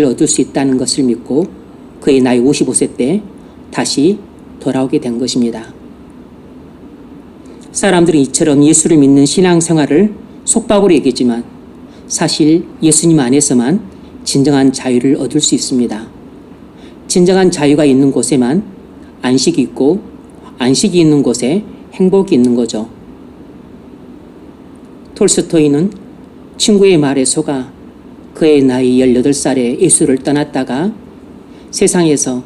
얻을 수 있다는 것을 믿고 그의 나이 55세 때 다시 돌아오게 된 것입니다. 사람들은 이처럼 예수를 믿는 신앙생활을 속박으로 여기지만 사실 예수님 안에서만 진정한 자유를 얻을 수 있습니다. 진정한 자유가 있는 곳에만 안식이 있고 안식이 있는 곳에 행복이 있는 거죠. 톨스토이는 친구의 말에 속아 그의 나이 18살에 예수를 떠났다가 세상에서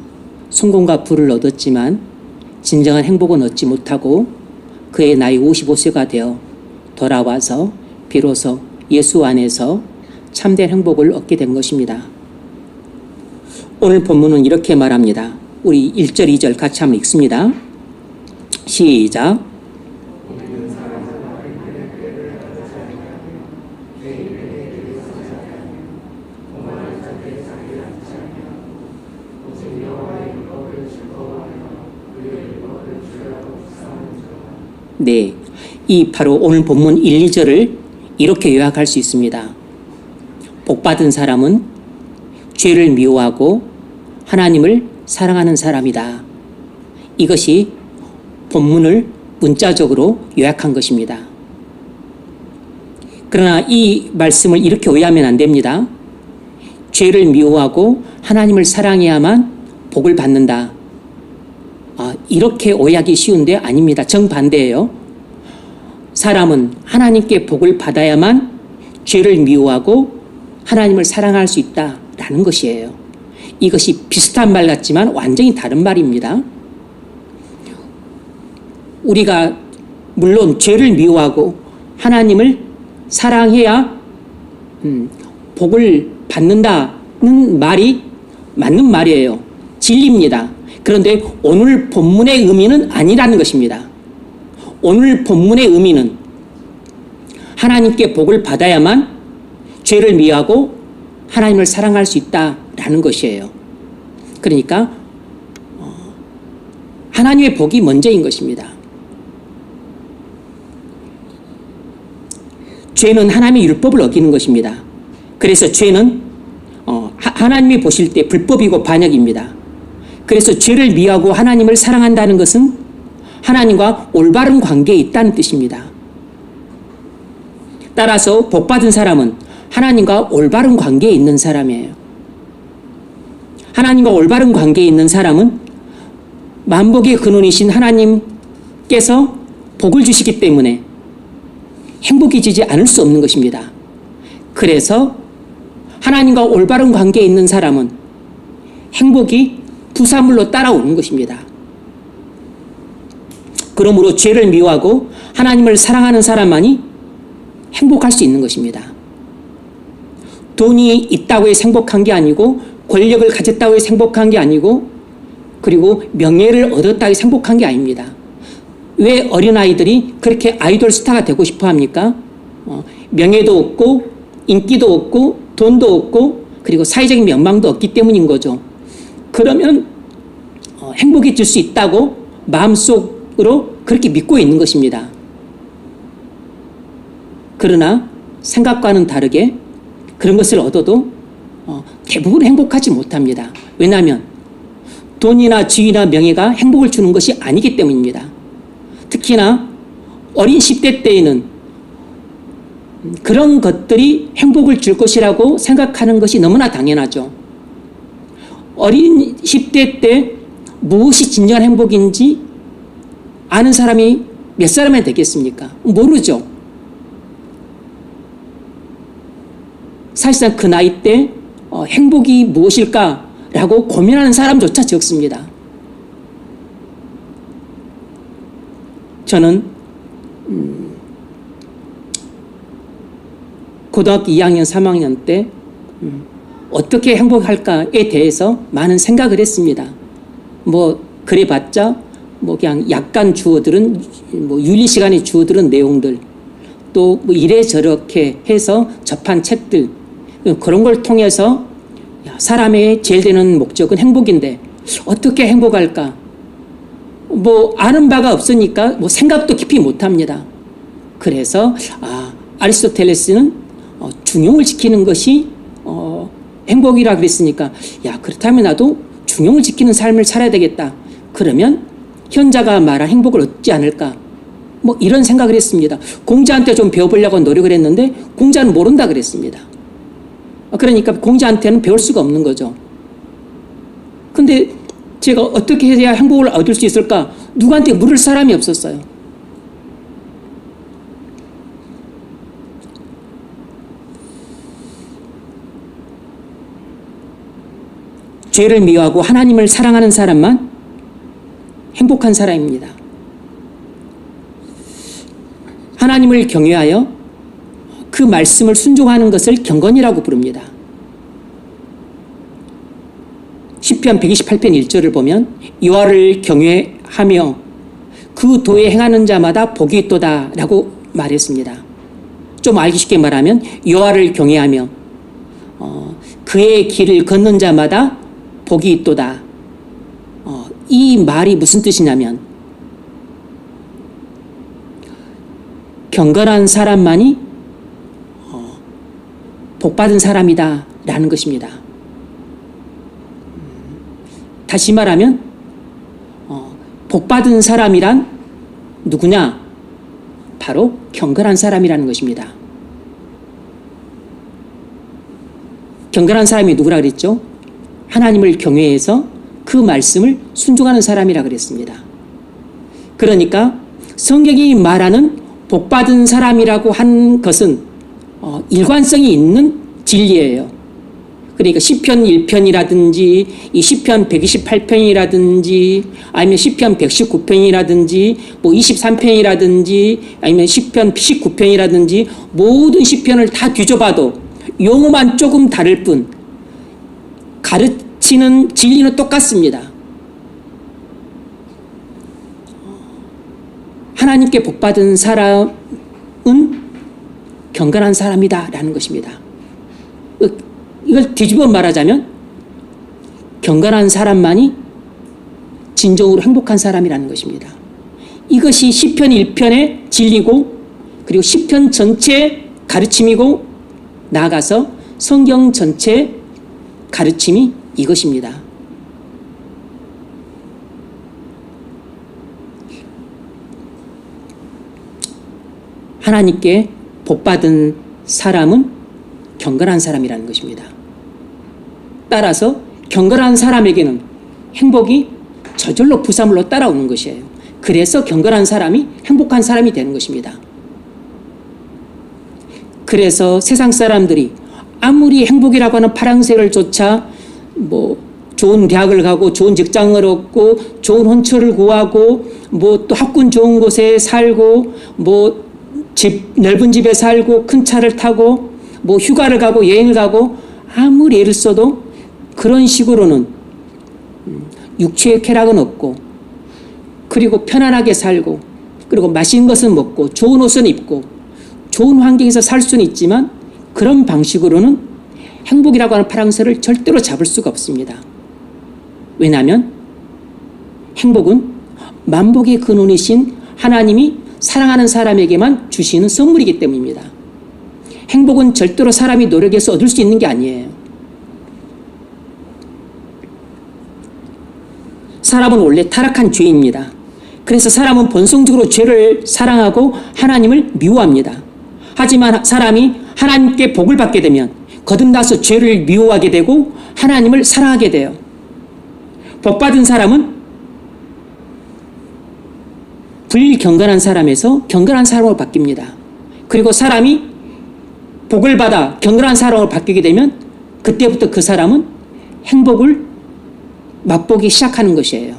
성공과 부를 얻었지만 진정한 행복은 얻지 못하고 그의 나이 55세가 되어 돌아와서 비로소 예수 안에서 참된 행복을 얻게 된 것입니다. 오늘 본문은 이렇게 말합니다. 우리 1절, 2절 같이 한번 읽습니다. 시작. 네, 이 바로 오늘 본문 1, 2절을 이렇게 요약할 수 있습니다. 복받은 사람은 죄를 미워하고 하나님을 사랑하는 사람이다. 이것이 본문을 문자적으로 요약한 것입니다. 그러나 이 말씀을 이렇게 오해하면 안 됩니다. 죄를 미워하고 하나님을 사랑해야만 복을 받는다. 이렇게 오해하기 쉬운데 아닙니다. 정반대예요. 사람은 하나님께 복을 받아야만 죄를 미워하고 하나님을 사랑할 수 있다라는 것이에요. 이것이 비슷한 말 같지만 완전히 다른 말입니다. 우리가 물론 죄를 미워하고 하나님을 사랑해야 복을 받는다는 말이 맞는 말이에요. 진리입니다. 그런데 오늘 본문의 의미는 아니라는 것입니다. 오늘 본문의 의미는 하나님께 복을 받아야만 죄를 미워하고 하나님을 사랑할 수 있다라는 것이에요. 그러니까 하나님의 복이 먼저인 것입니다. 죄는 하나님의 율법을 어기는 것입니다. 그래서 죄는 하나님이 보실 때 불법이고 반역입니다. 그래서 죄를 미워하고 하나님을 사랑한다는 것은 하나님과 올바른 관계에 있다는 뜻입니다. 따라서 복받은 사람은 하나님과 올바른 관계에 있는 사람이에요. 하나님과 올바른 관계에 있는 사람은 만복의 근원이신 하나님께서 복을 주시기 때문에 행복이 지지 않을 수 없는 것입니다. 그래서 하나님과 올바른 관계에 있는 사람은 행복이 부사물로 따라오는 것입니다. 그러므로 죄를 미워하고 하나님을 사랑하는 사람만이 행복할 수 있는 것입니다. 돈이 있다고 해서 행복한 게 아니고 권력을 가졌다고 해서 행복한 게 아니고 그리고 명예를 얻었다고 해서 행복한 게 아닙니다. 왜 어린아이들이 그렇게 아이돌 스타가 되고 싶어 합니까? 명예도 없고 인기도 없고 돈도 없고 그리고 사회적인 명망도 없기 때문인 거죠. 그러면 행복해질 수 있다고 마음속으로 그렇게 믿고 있는 것입니다. 그러나 생각과는 다르게 그런 것을 얻어도 대부분 행복하지 못합니다. 왜냐하면 돈이나 지위나 명예가 행복을 주는 것이 아니기 때문입니다. 특히나 어린 10대 때에는 그런 것들이 행복을 줄 것이라고 생각하는 것이 너무나 당연하죠. 어린 10대 때 무엇이 진정한 행복인지 아는 사람이 몇 사람이 되겠습니까? 모르죠. 사실상 그 나이 때 행복이 무엇일까라고 고민하는 사람조차 적습니다. 저는 고등학교 2학년, 3학년 때 어떻게 행복할까에 대해서 많은 생각을 했습니다. 그래봤자 그냥 약간 주어들은 윤리 시간에 주어들은 내용들 또 이래저렇게 해서 접한 책들 그런 걸 통해서 사람의 제일 되는 목적은 행복인데 어떻게 행복할까? 아는 바가 없으니까 생각도 깊이 못합니다. 그래서 아리스토텔레스는 중용을 지키는 것이 행복이라 그랬으니까 야, 그렇다면 나도 중용을 지키는 삶을 살아야 되겠다. 그러면 현자가 말한 행복을 얻지 않을까? 뭐 이런 생각을 했습니다. 공자한테 좀 배워보려고 노력을 했는데 공자는 모른다 그랬습니다. 그러니까 공자한테는 배울 수가 없는 거죠. 근데 제가 어떻게 해야 행복을 얻을 수 있을까? 누구한테 물을 사람이 없었어요. 죄를 미워하고 하나님을 사랑하는 사람만 행복한 사람입니다. 하나님을 경외하여 그 말씀을 순종하는 것을 경건이라고 부릅니다. 시편 128편 1절을 보면 여호와를 경외하며 그 도에 행하는 자마다 복이 있도다 라고 말했습니다. 좀 알기 쉽게 말하면 여호와를 경외하며 그의 길을 걷는 자마다 복이 있도다. 이 말이 무슨 뜻이냐면 경건한 사람만이 복받은 사람이다 라는 것입니다. 다시 말하면 복받은 사람이란 누구냐? 바로 경건한 사람이라는 것입니다. 경건한 사람이 누구라 그랬죠? 하나님을 경외해서 그 말씀을 순종하는 사람이라 그랬습니다. 그러니까 성경이 말하는 복받은 사람이라고 한 것은 일관성이 있는 진리예요. 그러니까 시편 1편이라든지 이 시편 128편이라든지 아니면 시편 119편이라든지 뭐 23편이라든지 아니면 시편 19편이라든지 모든 시편을 다 뒤져봐도 용어만 조금 다를 뿐 가르치는 진리는 똑같습니다. 하나님께 복받은 사람은 경건한 사람이다 라는 것입니다. 이걸 뒤집어 말하자면 경건한 사람만이 진정으로 행복한 사람이라는 것입니다. 이것이 시편 1편의 진리고 그리고 시편 전체의 가르침이고 나아가서 성경 전체의 가르침이 이것입니다. 하나님께 복받은 사람은 경건한 사람이라는 것입니다. 따라서 경건한 사람에게는 행복이 저절로 부사물로 따라오는 것이에요. 그래서 경건한 사람이 행복한 사람이 되는 것입니다. 그래서 세상 사람들이 아무리 행복이라고 하는 파랑새를 쫓아 뭐 좋은 대학을 가고 좋은 직장을 얻고 좋은 혼처를 구하고 뭐 또 학군 좋은 곳에 살고 뭐 넓은 집에 살고 큰 차를 타고 뭐 휴가를 가고 여행을 가고 아무리 애를 써도 그런 식으로는 육체의 쾌락은 없고 그리고 편안하게 살고 그리고 맛있는 것은 먹고 좋은 옷은 입고 좋은 환경에서 살 수는 있지만 그런 방식으로는 행복이라고 하는 파랑새를 절대로 잡을 수가 없습니다. 왜냐하면 행복은 만복의 근원이신 하나님이 사랑하는 사람에게만 주시는 선물이기 때문입니다. 행복은 절대로 사람이 노력해서 얻을 수 있는 게 아니에요. 사람은 원래 타락한 죄입니다. 그래서 사람은 본성적으로 죄를 사랑하고 하나님을 미워합니다. 하지만 사람이 하나님께 복을 받게 되면 거듭나서 죄를 미워하게 되고 하나님을 사랑하게 돼요. 복받은 사람은 불경건한 사람에서 경건한 사람으로 바뀝니다. 그리고 사람이 복을 받아 경건한 사람으로 바뀌게 되면 그때부터 그 사람은 행복을 맛보기 시작하는 것이에요.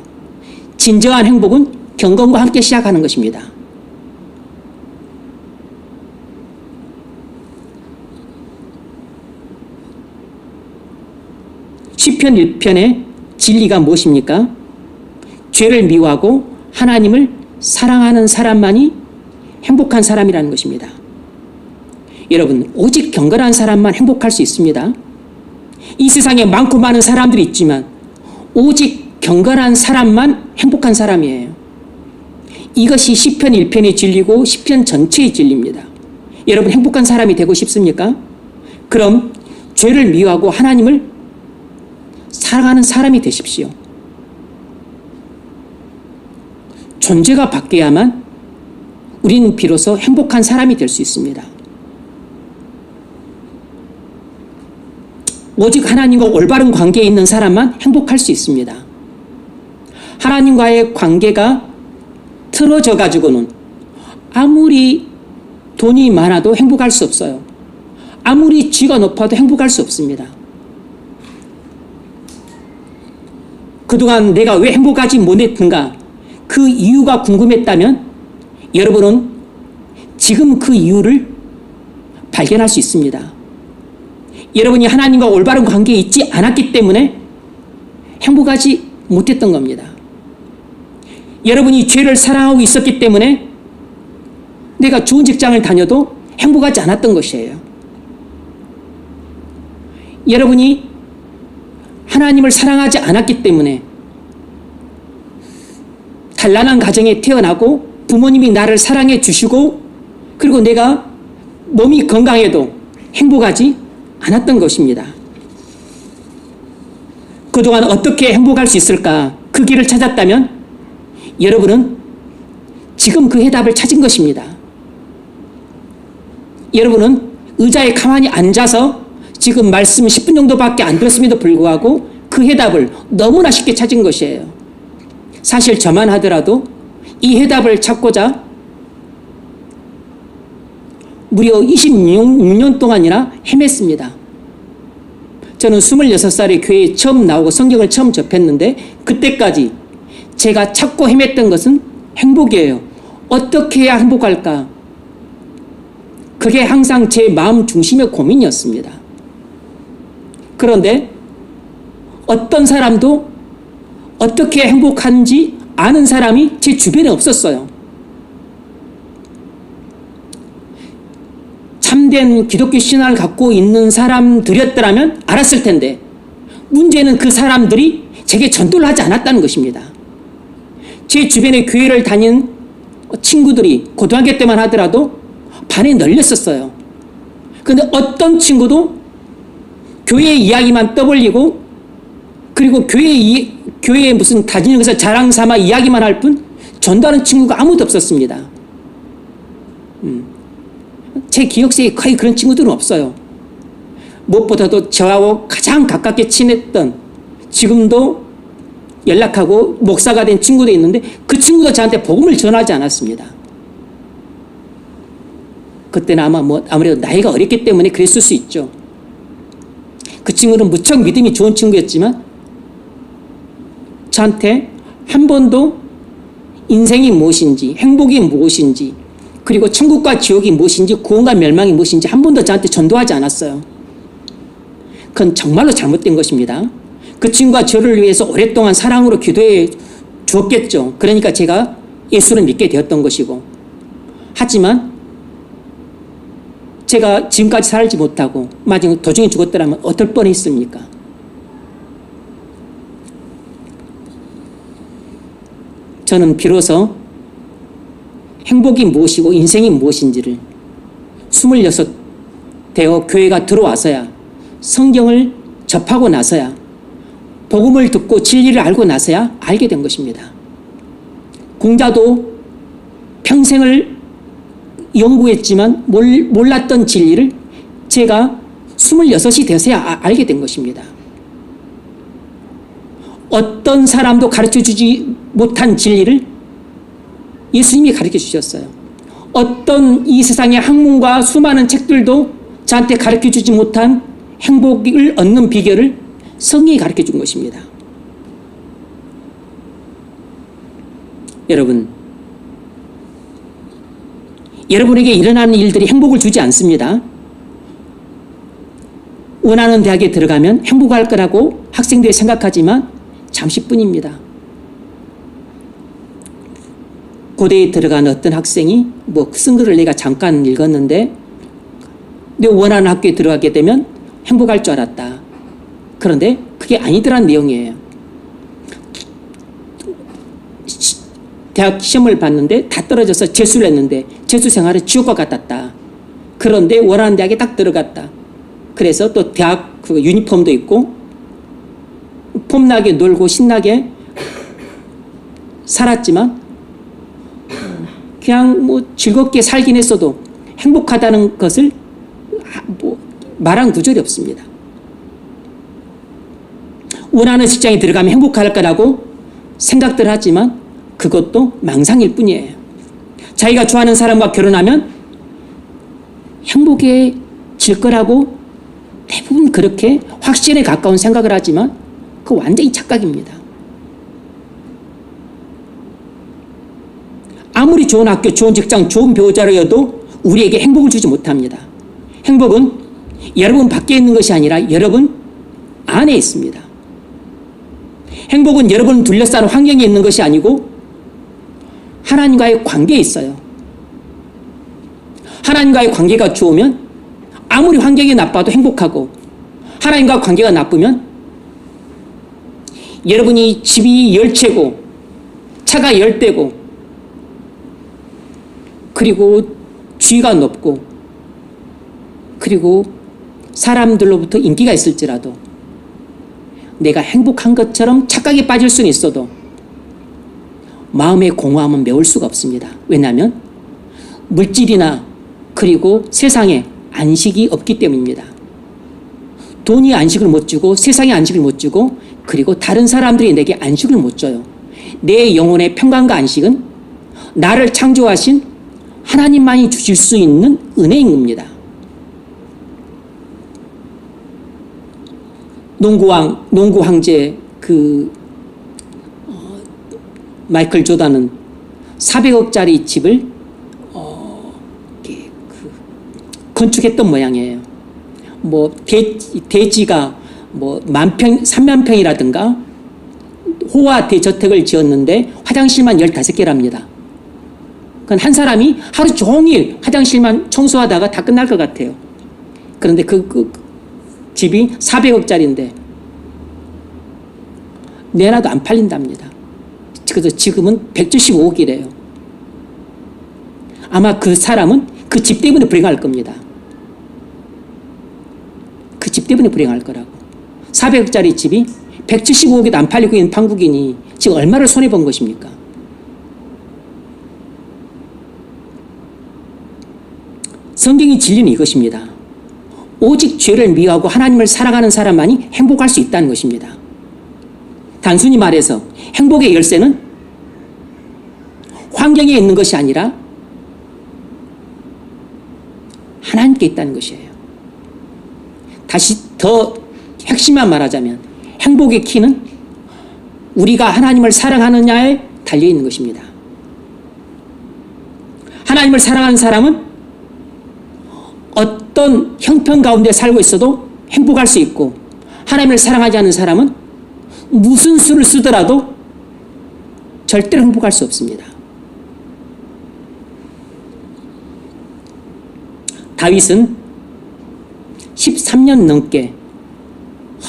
진정한 행복은 경건과 함께 시작하는 것입니다. 시편 1편의 진리가 무엇입니까? 죄를 미워하고 하나님을 사랑하는 사람만이 행복한 사람이라는 것입니다. 여러분, 오직 경건한 사람만 행복할 수 있습니다. 이 세상에 많고 많은 사람들이 있지만 오직 경건한 사람만 행복한 사람이에요. 이것이 시편 1편의 진리고 시편 전체의 진리입니다. 여러분, 행복한 사람이 되고 싶습니까? 그럼 죄를 미워하고 하나님을 사랑하는 사람이 되십시오. 존재가 바뀌어야만 우리는 비로소 행복한 사람이 될 수 있습니다. 오직 하나님과 올바른 관계에 있는 사람만 행복할 수 있습니다. 하나님과의 관계가 틀어져 가지고는 아무리 돈이 많아도 행복할 수 없어요. 아무리 지가 높아도 행복할 수 없습니다. 그동안 내가 왜 행복하지 못했는가? 그 이유가 궁금했다면 여러분은 지금 그 이유를 발견할 수 있습니다. 여러분이 하나님과 올바른 관계에 있지 않았기 때문에 행복하지 못했던 겁니다. 여러분이 죄를 사랑하고 있었기 때문에 내가 좋은 직장을 다녀도 행복하지 않았던 것이에요. 여러분이 하나님을 사랑하지 않았기 때문에 단란한 가정에 태어나고 부모님이 나를 사랑해 주시고 그리고 내가 몸이 건강해도 행복하지 않았던 것입니다. 그동안 어떻게 행복할 수 있을까? 그 길을 찾았다면 여러분은 지금 그 해답을 찾은 것입니다. 여러분은 의자에 가만히 앉아서 지금 말씀 10분 정도밖에 안 들었음에도 불구하고 그 해답을 너무나 쉽게 찾은 것이에요. 사실 저만 하더라도 이 해답을 찾고자 무려 26년 동안이나 헤맸습니다. 저는 26살에 교회에 처음 나오고 성경을 처음 접했는데 그때까지 제가 찾고 헤맸던 것은 행복이에요. 어떻게 해야 행복할까? 그게 항상 제 마음 중심의 고민이었습니다. 그런데 어떤 사람도 어떻게 행복한지 아는 사람이 제 주변에 없었어요. 참된 기독교 신앙을 갖고 있는 사람들이었더라면 알았을 텐데 문제는 그 사람들이 제게 전도를 하지 않았다는 것입니다. 제 주변에 교회를 다닌 친구들이 고등학교 때만 하더라도 반에 널렸었어요. 그런데 어떤 친구도 교회 이야기만 떠벌리고 그리고 교회에 무슨 다니는 것을 자랑 삼아 이야기만 할 뿐 전도하는 친구가 아무도 없었습니다. 제 기억세에 거의 그런 친구들은 없어요. 무엇보다도 저하고 가장 가깝게 친했던 지금도 연락하고 목사가 된 친구도 있는데 그 친구도 저한테 복음을 전하지 않았습니다. 그때는 아무래도 나이가 어렸기 때문에 그랬을 수 있죠. 그 친구는 무척 믿음이 좋은 친구였지만 저한테 한 번도 인생이 무엇인지 행복이 무엇인지 그리고 천국과 지옥이 무엇인지 구원과 멸망이 무엇인지 한 번도 저한테 전도하지 않았어요. 그건 정말로 잘못된 것입니다. 그 친구가 저를 위해서 오랫동안 사랑으로 기도해 주었겠죠. 그러니까 제가 예수를 믿게 되었던 것이고 하지만 제가 지금까지 살지 못하고 마지막 도중에 죽었더라면 어떨 뻔했습니까? 저는 비로소 행복이 무엇이고 인생이 무엇인지를 26 되어 교회가 들어와서야 성경을 접하고 나서야 복음을 듣고 진리를 알고 나서야 알게 된 것입니다. 공자도 평생을 연구했지만 몰랐던 진리를 제가 26이 되어서야 알게 된 것입니다. 어떤 사람도 가르쳐주지 못한 진리를 예수님이 가르쳐 주셨어요. 어떤 이 세상의 학문과 수많은 책들도 저한테 가르쳐 주지 못한 행복을 얻는 비결을 성경이 가르쳐 준 것입니다. 여러분에게 일어나는 일들이 행복을 주지 않습니다. 원하는 대학에 들어가면 행복할 거라고 학생들이 생각하지만 잠시뿐입니다. 고대에 들어간 어떤 학생이 쓴 글을 내가 잠깐 읽었는데 내 원하는 학교에 들어가게 되면 행복할 줄 알았다. 그런데 그게 아니더란 내용이에요. 대학 시험을 봤는데 다 떨어져서 재수를 했는데 재수 생활은 지옥과 같았다. 그런데 원하는 대학에 딱 들어갔다. 그래서 또 대학 그 유니폼도 있고 폼나게 놀고 신나게 살았지만 그냥 뭐 즐겁게 살긴 했어도 행복하다는 것을 뭐 말한 구절이 없습니다. 원하는 직장에 들어가면 행복할 거라고 생각들 하지만 그것도 망상일 뿐이에요. 자기가 좋아하는 사람과 결혼하면 행복해질 거라고 대부분 그렇게 확신에 가까운 생각을 하지만 그거 완전히 착각입니다. 아무리 좋은 학교, 좋은 직장, 좋은 배우자라도 우리에게 행복을 주지 못합니다. 행복은 여러분 밖에 있는 것이 아니라 여러분 안에 있습니다. 행복은 여러분을 둘러싼 환경에 있는 것이 아니고 하나님과의 관계에 있어요. 하나님과의 관계가 좋으면 아무리 환경이 나빠도 행복하고, 하나님과 관계가 나쁘면 여러분이 집이 10채고 차가 10대고 그리고 지위가 높고 그리고 사람들로부터 인기가 있을지라도 내가 행복한 것처럼 착각에 빠질 수는 있어도 마음의 공허함은 메울 수가 없습니다. 왜냐하면 물질이나 그리고 세상에 안식이 없기 때문입니다. 돈이 안식을 못 주고 세상에 안식을 못 주고 그리고 다른 사람들이 내게 안식을 못 줘요. 내 영혼의 평강과 안식은 나를 창조하신 하나님만이 주실 수 있는 은혜인 겁니다. 농구 황제 마이클 조단은 400억짜리 집을 건축했던 모양이에요. 뭐 대지가 뭐 3만 평이라든가 호화 대저택을 지었는데 화장실만 15개랍니다. 그건 한 사람이 하루 종일 화장실만 청소하다가 다 끝날 것 같아요. 그런데 그 집이 400억짜리인데 내놔도 안 팔린답니다. 그래서 지금은 175억이래요. 아마 그 사람은 그 집 때문에 불행할 겁니다. 그 집 때문에 불행할 거라고. 400억짜리 집이 175억에도 안 팔리고 있는 한국인이 지금 얼마를 손해본 것입니까? 성경의 진리는 이것입니다. 오직 죄를 미워하고 하나님을 사랑하는 사람만이 행복할 수 있다는 것입니다. 단순히 말해서 행복의 열쇠는 환경에 있는 것이 아니라 하나님께 있다는 것이에요. 다시 더 핵심만 말하자면 행복의 키는 우리가 하나님을 사랑하느냐에 달려있는 것입니다. 하나님을 사랑하는 사람은 어떤 형편 가운데 살고 있어도 행복할 수 있고, 하나님을 사랑하지 않는 사람은 무슨 수를 쓰더라도 절대로 행복할 수 없습니다. 다윗은 13년 넘게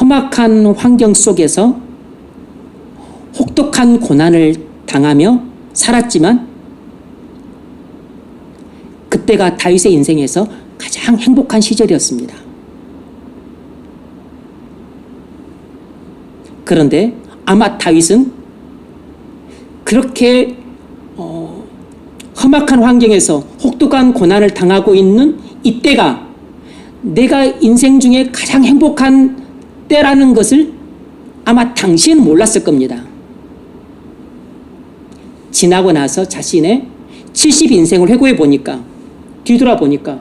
험악한 환경 속에서 혹독한 고난을 당하며 살았지만 그때가 다윗의 인생에서 가장 행복한 시절이었습니다. 그런데 아마 다윗은 그렇게 험악한 환경에서 혹독한 고난을 당하고 있는 이때가 내가 인생 중에 가장 행복한 때라는 것을 아마 당시에는 몰랐을 겁니다. 지나고 나서 자신의 70 인생을 회고해 보니까, 뒤돌아보니까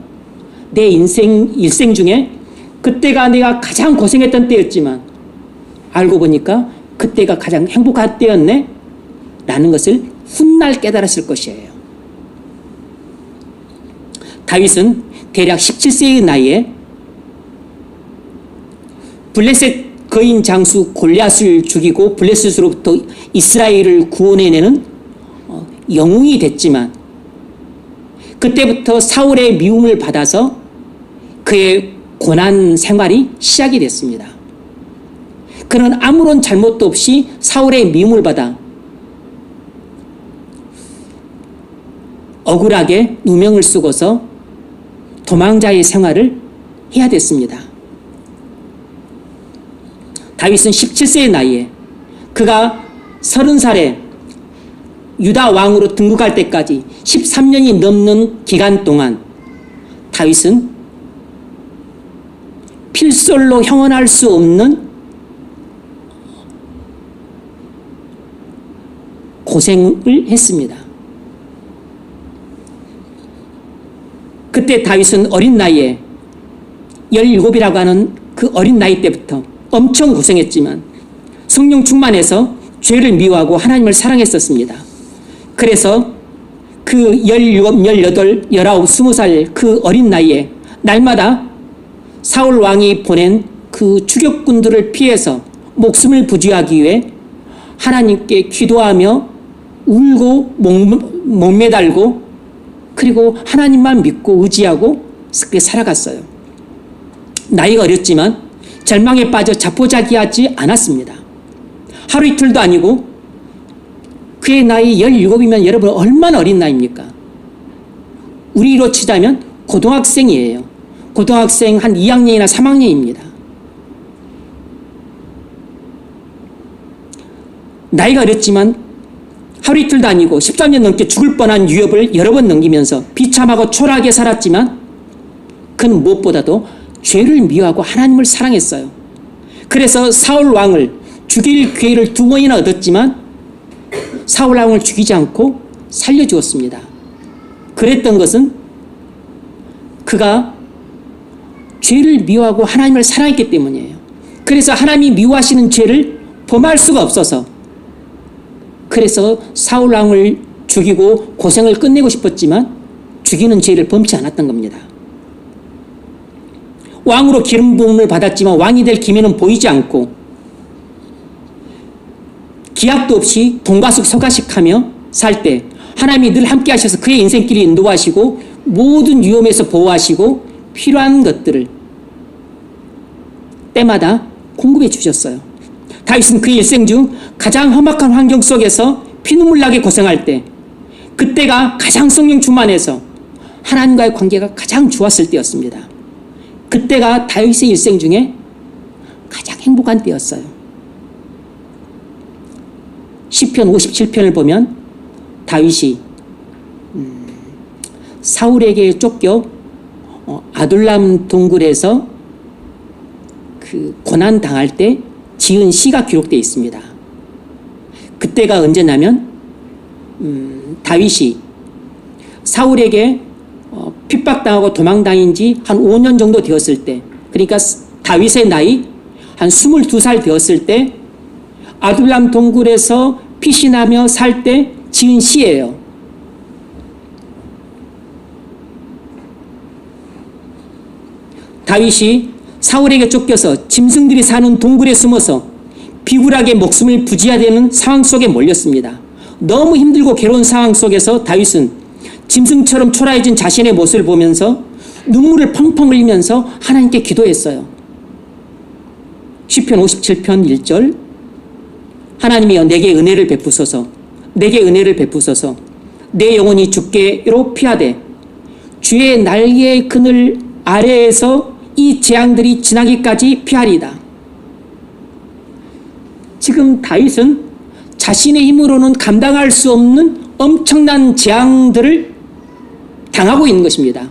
내 일생 중에 그때가 내가 가장 고생했던 때였지만 알고 보니까 그때가 가장 행복한 때였네 라는 것을 훗날 깨달았을 것이에요. 다윗은 대략 17세의 나이에 블레셋 거인 장수 골리앗을 죽이고 블레셋으로부터 이스라엘을 구원해내는 영웅이 됐지만 그때부터 사울의 미움을 받아서 그의 고난 생활이 시작이 됐습니다. 그는 아무런 잘못도 없이 사울의 미움을 받아 억울하게 누명을 쓰고서 도망자의 생활을 해야 됐습니다. 다윗은 17세의 나이에 그가 30살에 유다 왕으로 등극할 때까지 13년이 넘는 기간 동안 다윗은 필설로 형언할 수 없는 고생을 했습니다. 그때 다윗은 어린 나이에 17이라고 하는 그 어린 나이 때부터 엄청 고생했지만 성령 충만해서 죄를 미워하고 하나님을 사랑했었습니다. 그래서 그 17, 18, 19, 20살 그 어린 나이에 날마다 사울 왕이 보낸 그 추격군들을 피해서 목숨을 부지하기 위해 하나님께 기도하며 울고 목매달고 그리고 하나님만 믿고 의지하고 그렇게 살아갔어요. 나이가 어렸지만 절망에 빠져 자포자기하지 않았습니다. 하루 이틀도 아니고 그의 나이 17이면 여러분 얼마나 어린 나이입니까? 우리로 치자면 고등학생이에요. 고등학생 한 2학년이나 3학년입니다. 나이가 어렸지만 하루 이틀도 아니고 13년 넘게 죽을 뻔한 위협을 여러 번 넘기면서 비참하고 초라하게 살았지만 그는 무엇보다도 죄를 미워하고 하나님을 사랑했어요. 그래서 사울 왕을 죽일 기회를 2번이나 얻었지만 사울 왕을 죽이지 않고 살려주었습니다. 그랬던 것은 그가 죄를 미워하고 하나님을 사랑했기 때문이에요. 그래서 하나님이 미워하시는 죄를 범할 수가 없어서 그래서 사울 왕을 죽이고 고생을 끝내고 싶었지만 죽이는 죄를 범치 않았던 겁니다. 왕으로 기름 부음을 받았지만 왕이 될 기미는 보이지 않고 기약도 없이 동가숙 서가식하며 살 때 하나님이 늘 함께 하셔서 그의 인생길을 인도하시고 모든 위험에서 보호하시고 필요한 것들을 때마다 공급해 주셨어요. 다윗은 그의 일생 중 가장 험악한 환경 속에서 피눈물 나게 고생할 때 그때가 가장 성령 충만해서 하나님과의 관계가 가장 좋았을 때였습니다. 그때가 다윗의 일생 중에 가장 행복한 때였어요. 시편 57편을 보면 다윗이 사울에게 쫓겨 아둘람 동굴에서 그 고난 당할 때 지은 시가 기록되어 있습니다. 그때가 언제냐면 다윗이 사울에게 핍박당하고 도망다닌 지 한 5년 정도 되었을 때, 그러니까 다윗의 나이 한 22살 되었을 때 아둘람 동굴에서 피신하며 살 때 지은 시예요. 다윗이 사울에게 쫓겨서 짐승들이 사는 동굴에 숨어서 비굴하게 목숨을 부지해야 되는 상황 속에 몰렸습니다. 너무 힘들고 괴로운 상황 속에서 다윗은 짐승처럼 초라해진 자신의 모습을 보면서 눈물을 펑펑 흘리면서 하나님께 기도했어요. 시편 57편 1절 하나님이여 내게 은혜를 베푸소서, 내게 은혜를 베푸소서, 내 영혼이 주께로 피하되 주의 날개의 그늘 아래에서 이 재앙들이 지나기까지 피하리이다. 지금 다윗은 자신의 힘으로는 감당할 수 없는 엄청난 재앙들을 당하고 있는 것입니다.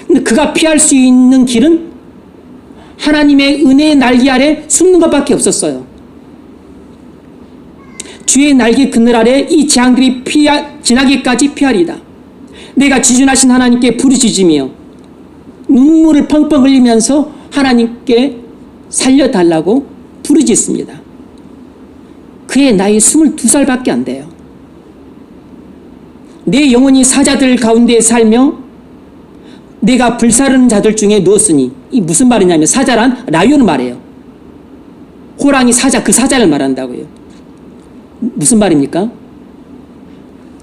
근데 그가 피할 수 있는 길은 하나님의 은혜의 날개 아래 숨는 것밖에 없었어요. 주의 날개 그늘 아래 이 재앙들이 지나기까지 피하리이다. 내가 지존하신 하나님께 부르짖으며 눈물을 펑펑 흘리면서 하나님께 살려달라고 부르짖습니다. 그의 나이 22살밖에 안 돼요. 내 영혼이 사자들 가운데 살며 내가 불사르는 자들 중에 누웠으니, 이 무슨 말이냐면 사자란 라이온을 말해요. 호랑이 사자, 그 사자를 말한다고요. 무슨 말입니까?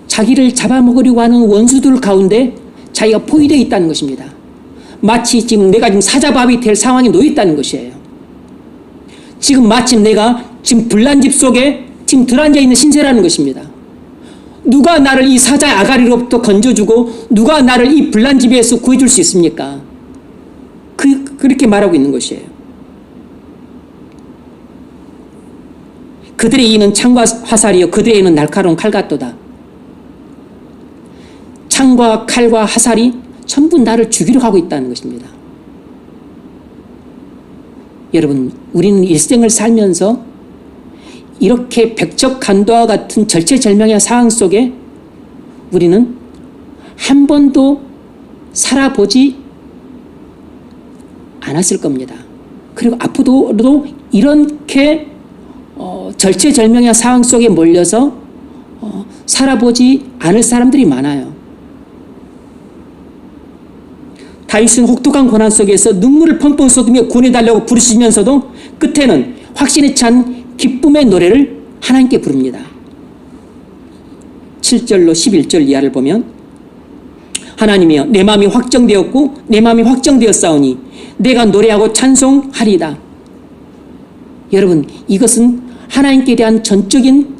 자기를 잡아먹으려고 하는 원수들 가운데 자기가 포위되어 있다는 것입니다. 마치 지금 내가 지금 사자밥이 될 상황에 놓여 있다는 것이에요. 지금 마침 내가 지금 불난 집 속에 지금 들어앉아 있는 신세라는 것입니다. 누가 나를 이 사자의 아가리로부터 건져주고 누가 나를 이 불난 집에서 구해줄 수 있습니까? 그렇게 말하고 있는 것이에요. 그들의 이는 창과 화살이요 그들의 이는 날카로운 칼 같도다. 창과 칼과 화살이 전부 나를 죽이려 하고 있다는 것입니다. 여러분, 우리는 일생을 살면서 이렇게 백척간도와 같은 절체절명의 상황 속에 우리는 한 번도 살아보지 않았을 겁니다. 그리고 앞으로도 이렇게 절체절명의 상황 속에 몰려서 살아보지 않을 사람들이 많아요. 다윗은 혹독한 고난 속에서 눈물을 펑펑 쏟으며 구원해달라고 부르시면서도 끝에는 확신에 찬 기쁨의 노래를 하나님께 부릅니다. 7절로 11절 이하를 보면 하나님이여 내 마음이 확정되었고 내 마음이 확정되었사오니 내가 노래하고 찬송하리이다. 여러분, 이것은 하나님께 대한 전적인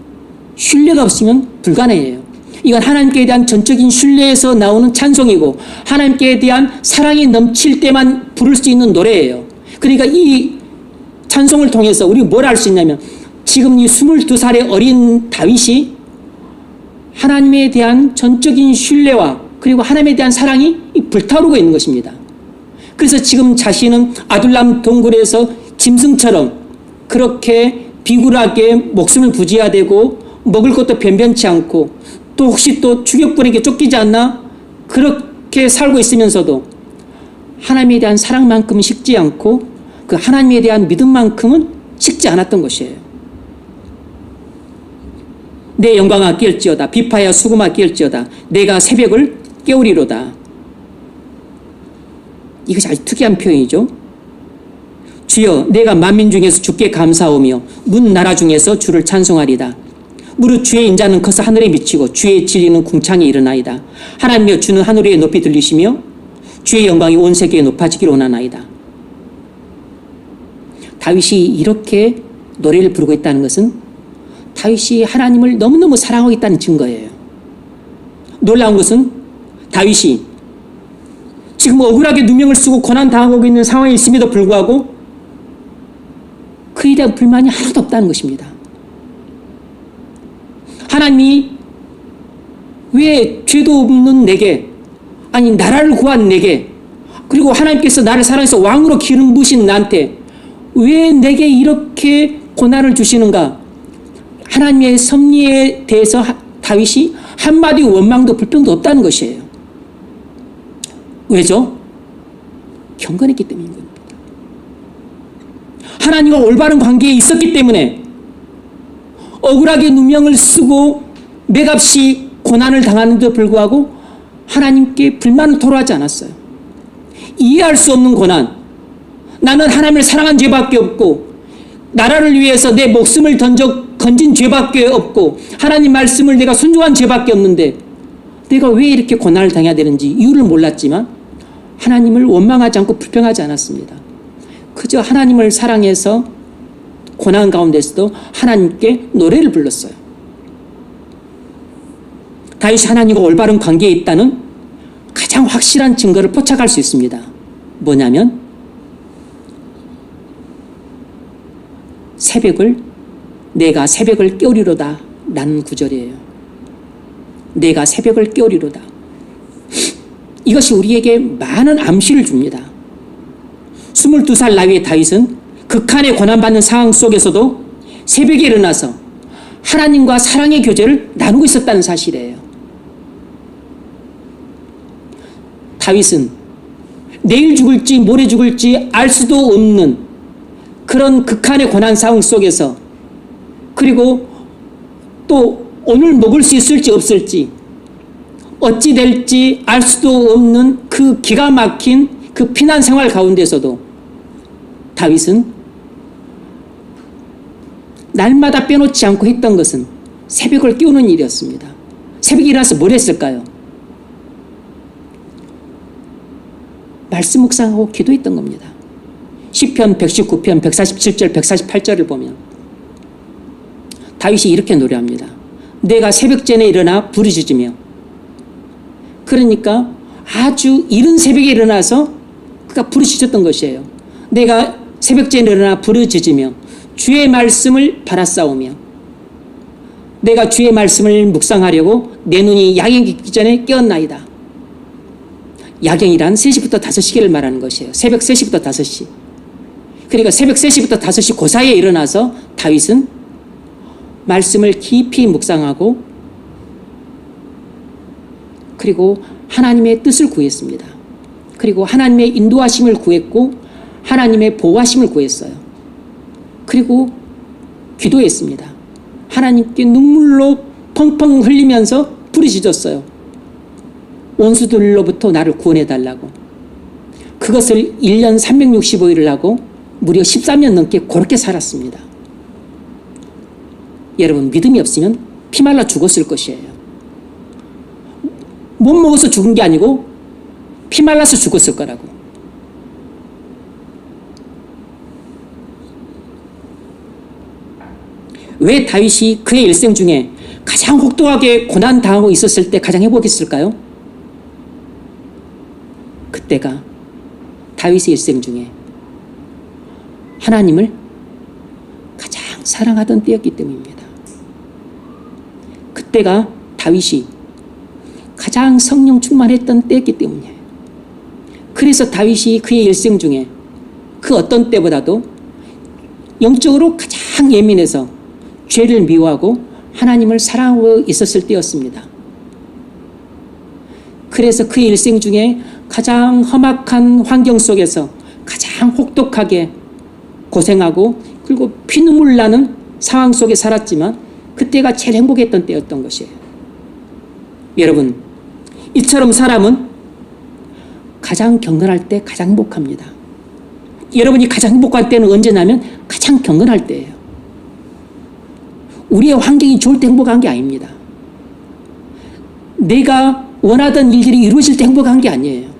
신뢰가 없으면 불가능해요. 이건 하나님께 대한 전적인 신뢰에서 나오는 찬송이고 하나님께 대한 사랑이 넘칠 때만 부를 수 있는 노래예요. 그러니까 이 찬송을 통해서 우리가 뭘 알 수 있냐면 지금 이 22살의 어린 다윗이 하나님에 대한 전적인 신뢰와 그리고 하나님에 대한 사랑이 불타오르고 있는 것입니다. 그래서 지금 자신은 아둘람 동굴에서 짐승처럼 그렇게 비굴하게 목숨을 부지해야 되고 먹을 것도 변변치 않고 또 혹시 또 추격꾼에게 쫓기지 않나 그렇게 살고 있으면서도 하나님에 대한 사랑만큼은 식지 않고 그 하나님에 대한 믿음만큼은 식지 않았던 것이에요. 내 영광아 깨울지어다 비파야 수금아 깨울지어다 내가 새벽을 깨우리로다. 이것이 아주 특이한 표현이죠. 주여 내가 만민 중에서 주께 감사하오며 문 나라 중에서 주를 찬송하리다. 무릇 주의 인자는 커서 하늘에 미치고 주의 진리는 궁창에 이르나이다. 하나님이여 주는 하늘 위에 높이 들리시며 주의 영광이 온 세계에 높아지기를 원하나이다. 다윗이 이렇게 노래를 부르고 있다는 것은 다윗이 하나님을 너무너무 사랑하고 있다는 증거예요. 놀라운 것은 다윗이 지금 억울하게 누명을 쓰고 고난당하고 있는 상황에 있음에도 불구하고 그에 대한 불만이 하나도 없다는 것입니다. 하나님이 왜 죄도 없는 내게 아니 나라를 구한 내게 그리고 하나님께서 나를 사랑해서 왕으로 기름 부으신 나한테 왜 내게 이렇게 고난을 주시는가? 하나님의 섭리에 대해서 다윗이 한마디 원망도 불평도 없다는 것이에요. 왜죠? 경건했기 때문인 겁니다. 하나님과 올바른 관계에 있었기 때문에 억울하게 누명을 쓰고 맥없이 고난을 당하는데도 불구하고 하나님께 불만을 토로하지 않았어요. 이해할 수 없는 고난, 나는 하나님을 사랑한 죄밖에 없고 나라를 위해서 내 목숨을 건진 죄밖에 없고 하나님 말씀을 내가 순종한 죄밖에 없는데 내가 왜 이렇게 고난을 당해야 되는지 이유를 몰랐지만 하나님을 원망하지 않고 불평하지 않았습니다. 그저 하나님을 사랑해서 고난 가운데서도 하나님께 노래를 불렀어요. 다윗이 하나님과 올바른 관계에 있다는 가장 확실한 증거를 포착할 수 있습니다. 뭐냐면 내가 새벽을 깨우리로다 라는 구절이에요. 내가 새벽을 깨우리로다. 이것이 우리에게 많은 암시를 줍니다. 22살 나이의 다윗은 극한의 고난받는 상황 속에서도 새벽에 일어나서 하나님과 사랑의 교제를 나누고 있었다는 사실이에요. 다윗은 내일 죽을지 모레 죽을지 알 수도 없는 그런 극한의 고난 상황 속에서 그리고 또 오늘 먹을 수 있을지 없을지 어찌 될지 알 수도 없는 그 기가 막힌 그 피난 생활 가운데서도 다윗은 날마다 빼놓지 않고 했던 것은 새벽을 깨우는 일이었습니다. 새벽에 일어나서 뭘 했을까요? 말씀 묵상하고 기도했던 겁니다. 시편 119편 147절 148절을 보면 다윗이 이렇게 노래합니다. 내가 새벽전에 일어나 부르짖으며 그러니까 아주 이른 새벽에 일어나서 그가 부르짖었던 것이에요. 내가 새벽전에 일어나 부르짖으며 주의 말씀을 바라싸우며 내가 주의 말씀을 묵상하려고 내 눈이 야경 깊기 전에 깨었나이다. 야경이란 3시부터 5시를 말하는 것이에요. 새벽 3시부터 5시. 그러니까 새벽 3시부터 5시 그 사이에 일어나서 다윗은 말씀을 깊이 묵상하고 그리고 하나님의 뜻을 구했습니다. 그리고 하나님의 인도하심을 구했고 하나님의 보호하심을 구했어요. 그리고 기도했습니다. 하나님께 눈물로 펑펑 흘리면서 부르짖었어요. 원수들로부터 나를 구원해달라고. 그것을 1년 365일을 하고 무려 13년 넘게 그렇게 살았습니다. 여러분, 믿음이 없으면 피말라 죽었을 것이에요. 못 먹어서 죽은 게 아니고 피말라서 죽었을 거라고. 왜 다윗이 그의 일생 중에 가장 혹독하게 고난당하고 있었을 때 가장 행복했을까요? 그때가 다윗의 일생 중에 하나님을 가장 사랑하던 때였기 때문입니다. 그때가 다윗이 가장 성령 충만했던 때였기 때문이에요. 그래서 다윗이 그의 일생 중에 그 어떤 때보다도 영적으로 가장 예민해서 죄를 미워하고 하나님을 사랑하고 있었을 때였습니다. 그래서 그의 일생 중에 가장 험악한 환경 속에서 가장 혹독하게 고생하고 그리고 피눈물 나는 상황 속에 살았지만 그때가 제일 행복했던 때였던 것이에요. 여러분, 이처럼 사람은 가장 경건할 때 가장 행복합니다. 여러분이 가장 행복할 때는 언제냐면 가장 경건할 때예요. 우리의 환경이 좋을 때 행복한 게 아닙니다. 내가 원하던 일들이 이루어질 때 행복한 게 아니에요.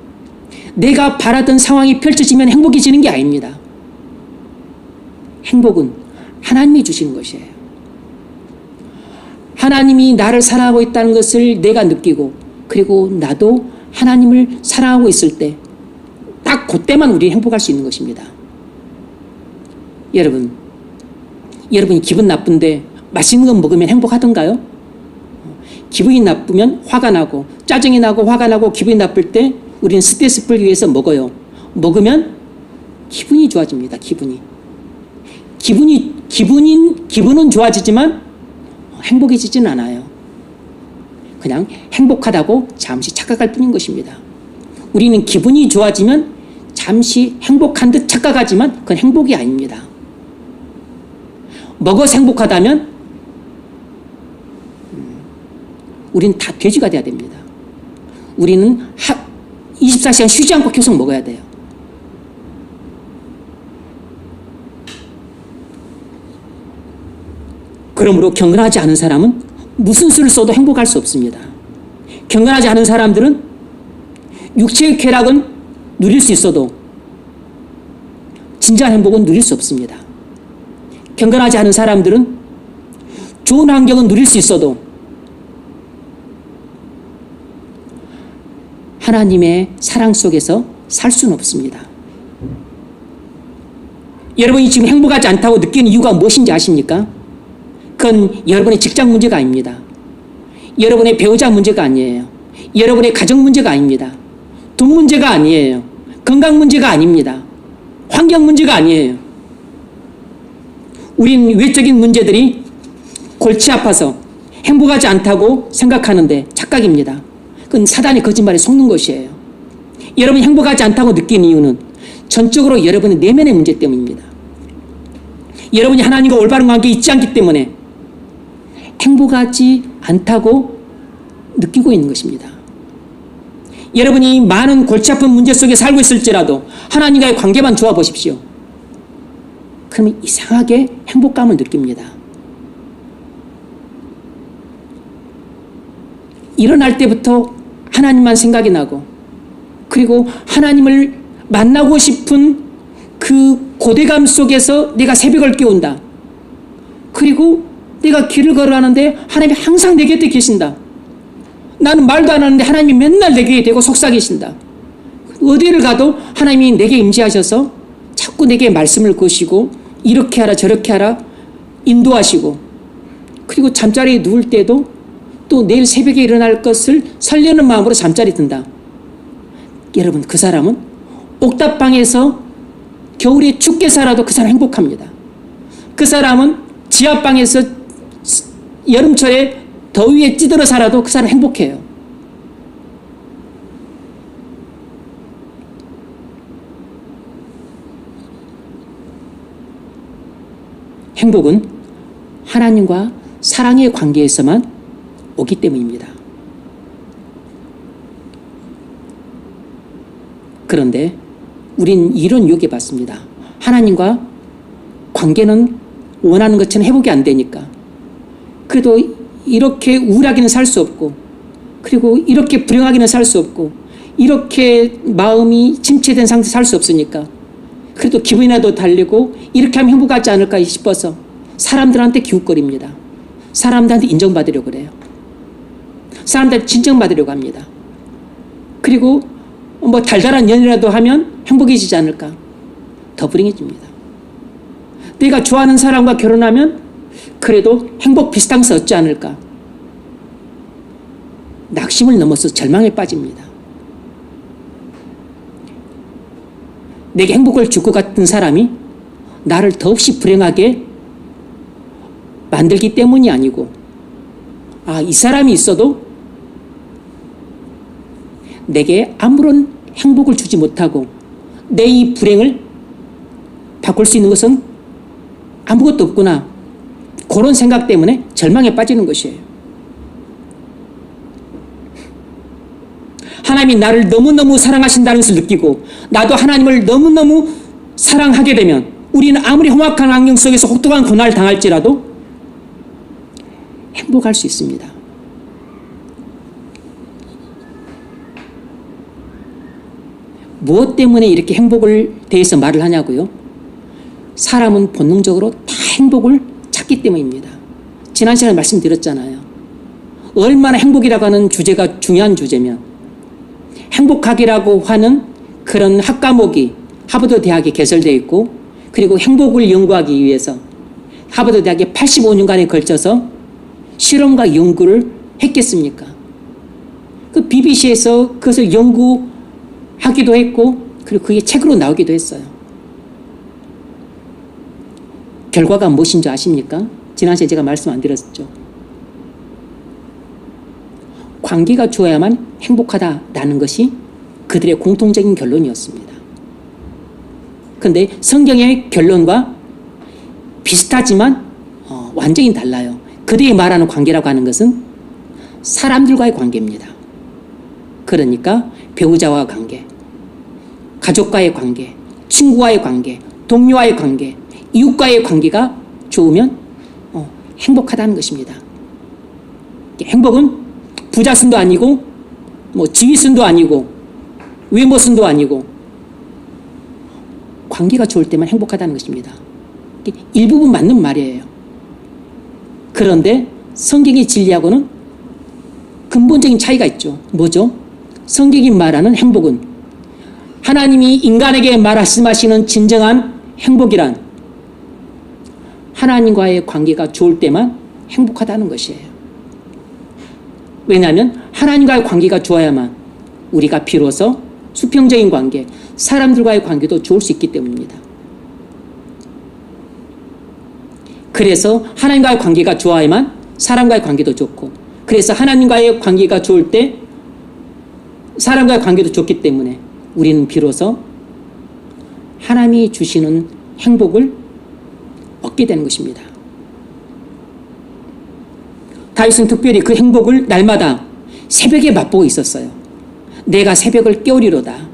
내가 바라던 상황이 펼쳐지면 행복해지는 게 아닙니다. 행복은 하나님이 주시는 것이에요. 하나님이 나를 사랑하고 있다는 것을 내가 느끼고 그리고 나도 하나님을 사랑하고 있을 때 딱 그때만 우리는 행복할 수 있는 것입니다. 여러분이 기분 나쁜데 맛있는 거 먹으면 행복하던가요? 기분이 나쁘면 화가 나고 짜증이 나고 화가 나고 기분이 나쁠 때 우리는 스트레스 풀기 위해서 먹어요. 먹으면 기분이 좋아집니다. 기분은 좋아지지만 행복해지진 않아요. 그냥 행복하다고 잠시 착각할 뿐인 것입니다. 우리는 기분이 좋아지면 잠시 행복한 듯 착각하지만 그건 행복이 아닙니다. 먹어서 행복하다면 우리는 다 돼지가 돼야 됩니다. 우리는 24시간 쉬지 않고 계속 먹어야 돼요. 그러므로 경건하지 않은 사람은 무슨 수를 써도 행복할 수 없습니다. 경건하지 않은 사람들은 육체의 쾌락은 누릴 수 있어도 진정한 행복은 누릴 수 없습니다. 경건하지 않은 사람들은 좋은 환경은 누릴 수 있어도 하나님의 사랑 속에서 살 수는 없습니다. 여러분이 지금 행복하지 않다고 느끼는 이유가 무엇인지 아십니까? 그건 여러분의 직장 문제가 아닙니다. 여러분의 배우자 문제가 아니에요. 여러분의 가정 문제가 아닙니다. 돈 문제가 아니에요. 건강 문제가 아닙니다. 환경 문제가 아니에요. 우린 외적인 문제들이 골치 아파서 행복하지 않다고 생각하는데 착각입니다. 그건 사단의 거짓말에 속는 것이에요. 여러분이 행복하지 않다고 느끼는 이유는 전적으로 여러분의 내면의 문제 때문입니다. 여러분이 하나님과 올바른 관계에 있지 않기 때문에 행복하지 않다고 느끼고 있는 것입니다. 여러분이 많은 골치 아픈 문제 속에 살고 있을지라도 하나님과의 관계만 좋아 보십시오. 그러면 이상하게 행복감을 느낍니다. 일어날 때부터 하나님만 생각이 나고 그리고 하나님을 만나고 싶은 그 고대감 속에서 내가 새벽을 깨운다. 그리고 내가 길을 걸어가는데 하나님이 항상 내 곁에 계신다. 나는 말도 안 하는데 하나님이 맨날 내 곁에 대고 속삭이신다. 어디를 가도 하나님이 내게 임재하셔서 자꾸 내게 말씀을 거시고 이렇게 하라 저렇게 하라 인도하시고, 그리고 잠자리에 누울 때도 또 내일 새벽에 일어날 것을 설레는 마음으로 잠자리 든다. 여러분, 그 사람은 옥탑방에서 겨울에 춥게 살아도 그 사람 행복합니다. 그 사람은 지하방에서 여름철에 더위에 찌들어 살아도 그 사람 행복해요. 행복은 하나님과 사랑의 관계에서만 오기 때문입니다. 그런데 우린 이런 유혹에 받습니다. 하나님과 관계는 원하는 것처럼 회복이 안 되니까, 그래도 이렇게 우울하게는 살 수 없고, 그리고 이렇게 불행하게는 살 수 없고, 이렇게 마음이 침체된 상태에 살 수 없으니까, 그래도 기분이라도 달리고 이렇게 하면 행복하지 않을까 싶어서 사람들한테 기웃거립니다. 사람들한테 인정받으려고 그래요. 사람들한테 진정받으려고 합니다. 그리고 뭐 달달한 연애라도 하면 행복해지지 않을까? 더 불행해집니다. 내가 좋아하는 사람과 결혼하면 그래도 행복 비슷한 것을 얻지 않을까? 낙심을 넘어서 절망에 빠집니다. 내게 행복을 줄 것 같은 사람이 나를 더없이 불행하게 만들기 때문이 아니고, 이 사람이 있어도 내게 아무런 행복을 주지 못하고 내 이 불행을 바꿀 수 있는 것은 아무것도 없구나, 그런 생각 때문에 절망에 빠지는 것이에요. 하나님이 나를 너무너무 사랑하신다는 것을 느끼고 나도 하나님을 너무너무 사랑하게 되면 우리는 아무리 험악한 환경 속에서 혹독한 고난을 당할지라도 행복할 수 있습니다. 무엇 때문에 이렇게 행복을 대해서 말을 하냐고요? 사람은 본능적으로 다 행복을 찾기 때문입니다. 지난 시간에 말씀드렸잖아요. 얼마나 행복이라고 하는 주제가 중요한 주제면, 행복학이라고 하는 그런 학과목이 하버드 대학에 개설되어 있고, 그리고 행복을 연구하기 위해서 하버드 대학에 85년간에 걸쳐서 실험과 연구를 했겠습니까? 그 BBC에서 그것을 연구하기도 했고, 그리고 그게 책으로 나오기도 했어요. 결과가 무엇인 줄 아십니까? 지난 시간에 제가 말씀 안 드렸죠. 관계가 좋아야만 행복하다라는 것이 그들의 공통적인 결론이었습니다. 그런데 성경의 결론과 비슷하지만 완전히 달라요. 그들이 말하는 관계라고 하는 것은 사람들과의 관계입니다. 그러니까 배우자와 관계, 가족과의 관계, 친구와의 관계, 동료와의 관계, 이웃과의 관계가 좋으면 행복하다는 것입니다. 행복은 부자순도 아니고 뭐 지위순도 아니고 외모순도 아니고 관계가 좋을 때만 행복하다는 것입니다. 일부분 맞는 말이에요. 그런데 성경의 진리하고는 근본적인 차이가 있죠. 뭐죠? 성경이 말하는 행복은, 하나님이 인간에게 말씀하시는 진정한 행복이란 하나님과의 관계가 좋을 때만 행복하다는 것이에요. 왜냐하면 하나님과의 관계가 좋아야만 우리가 비로소 수평적인 관계, 사람들과의 관계도 좋을 수 있기 때문입니다. 그래서 하나님과의 관계가 좋아야만 사람과의 관계도 좋고, 그래서 하나님과의 관계가 좋을 때 사람과의 관계도 좋기 때문에 우리는 비로소 하나님이 주시는 행복을 얻게 되는 것입니다. 다윗은 특별히 그 행복을 날마다 새벽에 맛보고 있었어요. 내가 새벽을 깨우리로다.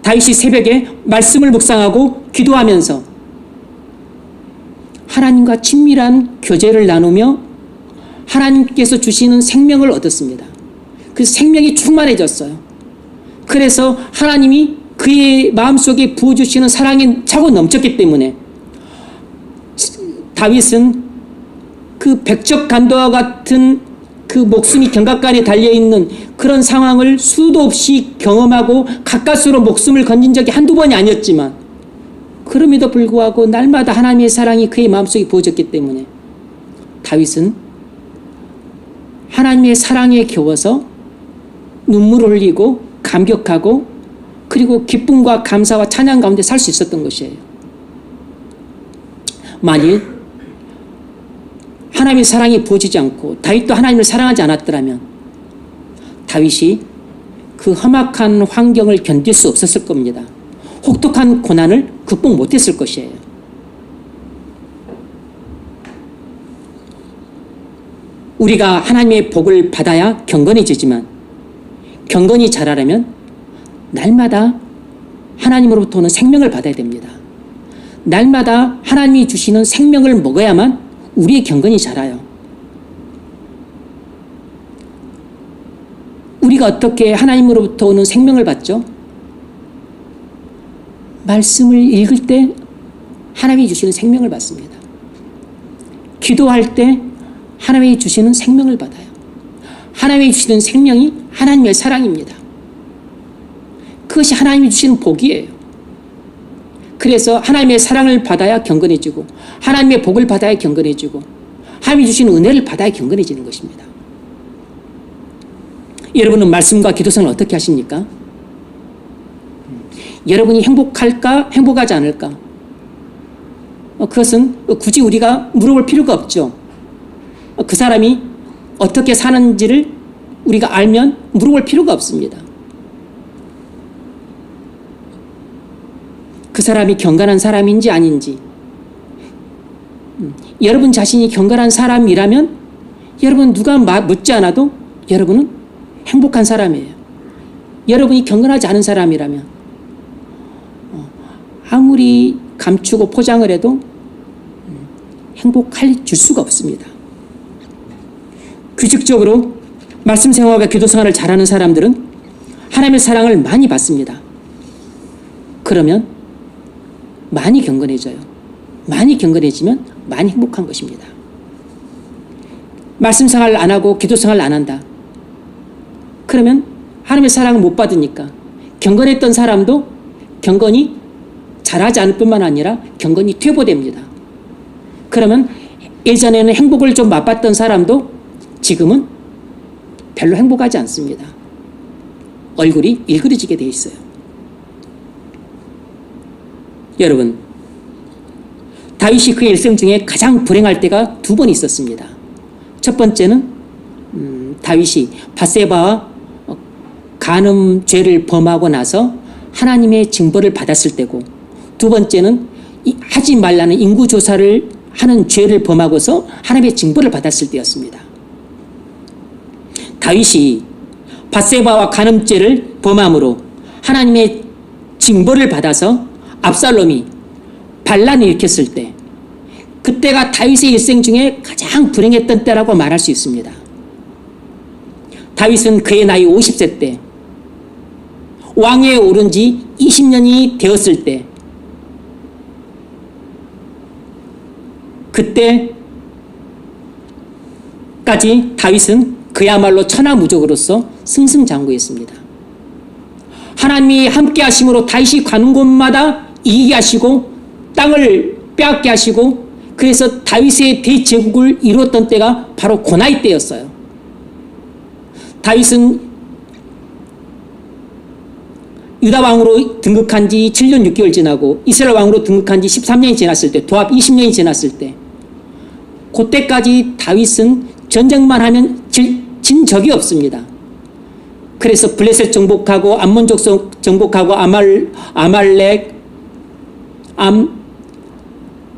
다윗이 새벽에 말씀을 묵상하고 기도하면서 하나님과 친밀한 교제를 나누며 하나님께서 주시는 생명을 얻었습니다. 그 생명이 충만해졌어요. 그래서 하나님이 그의 마음속에 부어주시는 사랑이 차고 넘쳤기 때문에 다윗은 그 백척간도와 같은 그 목숨이 경각간에 달려있는 그런 상황을 수도 없이 경험하고 가까스로 목숨을 건진 적이 한두 번이 아니었지만 그럼에도 불구하고 날마다 하나님의 사랑이 그의 마음속에 부어졌기 때문에 다윗은 하나님의 사랑에 겨워서 눈물을 흘리고 감격하고 그리고 기쁨과 감사와 찬양 가운데 살 수 있었던 것이에요. 만일 하나님의 사랑이 부어지지 않고 다윗도 하나님을 사랑하지 않았더라면 다윗이 그 험악한 환경을 견딜 수 없었을 겁니다. 혹독한 고난을 극복 못했을 것이에요. 우리가 하나님의 복을 받아야 경건해지지만 경건히 자라려면 날마다 하나님으로부터 오는 생명을 받아야 됩니다. 날마다 하나님이 주시는 생명을 먹어야만 우리의 경건이 자라요. 우리가 어떻게 하나님으로부터 오는 생명을 받죠? 말씀을 읽을 때 하나님이 주시는 생명을 받습니다. 기도할 때 하나님이 주시는 생명을 받아요. 하나님이 주시는 생명이 하나님의 사랑입니다. 그것이 하나님이 주시는 복이에요. 그래서 하나님의 사랑을 받아야 경건해지고 하나님의 복을 받아야 경건해지고 하나님이 주시는 은혜를 받아야 경건해지는 것입니다. 여러분은 말씀과 기도 생활을 어떻게 하십니까? 여러분이 행복할까 행복하지 않을까? 그것은 굳이 우리가 물어볼 필요가 없죠. 그 사람이 어떻게 사는지를 우리가 알면 물어볼 필요가 없습니다. 그 사람이 경건한 사람인지 아닌지 여러분 자신이 경건한 사람이라면 여러분 누가 묻지 않아도 여러분은 행복한 사람이에요. 여러분이 경건하지 않은 사람이라면 아무리 감추고 포장을 해도 행복할 줄 수가 없습니다. 규칙적으로 말씀 생활과 기도 생활을 잘하는 사람들은 하나님의 사랑을 많이 받습니다. 그러면 많이 경건해져요. 많이 경건해지면 많이 행복한 것입니다. 말씀 생활을 안 하고 기도 생활을 안 한다. 그러면 하나님의 사랑을 못 받으니까 경건했던 사람도 경건이 잘하지 않을 뿐만 아니라 경건이 퇴보됩니다. 그러면 예전에는 행복을 좀 맛봤던 사람도 지금은 별로 행복하지 않습니다. 얼굴이 일그러지게 돼 있어요. 여러분, 다윗이 그의 일생 중에 가장 불행할 때가 두 번 있었습니다. 첫 번째는 다윗이 밧세바와 간음죄를 범하고 나서 하나님의 징벌을 받았을 때고, 두 번째는 하지 말라는 인구조사를 하는 죄를 범하고서 하나님의 징벌을 받았을 때였습니다. 다윗이 밧세바와 간음죄를 범함으로 하나님의 징벌을 받아서 압살롬이 반란을 일으켰을 때, 그때가 다윗의 일생 중에 가장 불행했던 때라고 말할 수 있습니다. 다윗은 그의 나이 50세 때 왕위에 오른 지 20년이 되었을 때, 그때까지 다윗은 그야말로 천하무적으로서 승승장구했습니다. 하나님이 함께 하심으로 다윗이 가는 곳마다 이기게 하시고 땅을 빼앗게 하시고, 그래서 다윗의 대제국을 이루었던 때가 바로 그 나이 때였어요. 다윗은 유다 왕으로 등극한 지 7년 6개월 지나고 이스라엘 왕으로 등극한 지 13년이 지났을 때, 도합 20년이 지났을 때, 그때까지 다윗은 전쟁만 하면 진 적이 없습니다. 그래서 블레셋 정복하고 암몬 족속 정복하고 아말렉,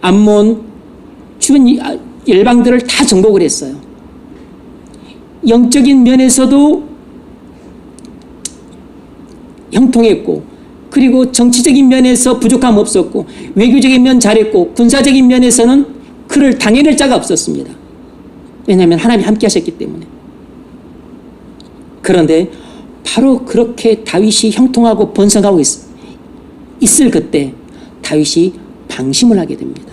암몬 주변 열방들을 다 정복을 했어요. 영적인 면에서도 형통했고, 그리고 정치적인 면에서 부족함 없었고, 외교적인 면 잘했고, 군사적인 면에서는 그를 당해낼 자가 없었습니다. 왜냐하면 하나님이 함께 하셨기 때문에. 그런데 바로 그렇게 다윗이 형통하고 번성하고 있을 그때 다윗이 방심을 하게 됩니다.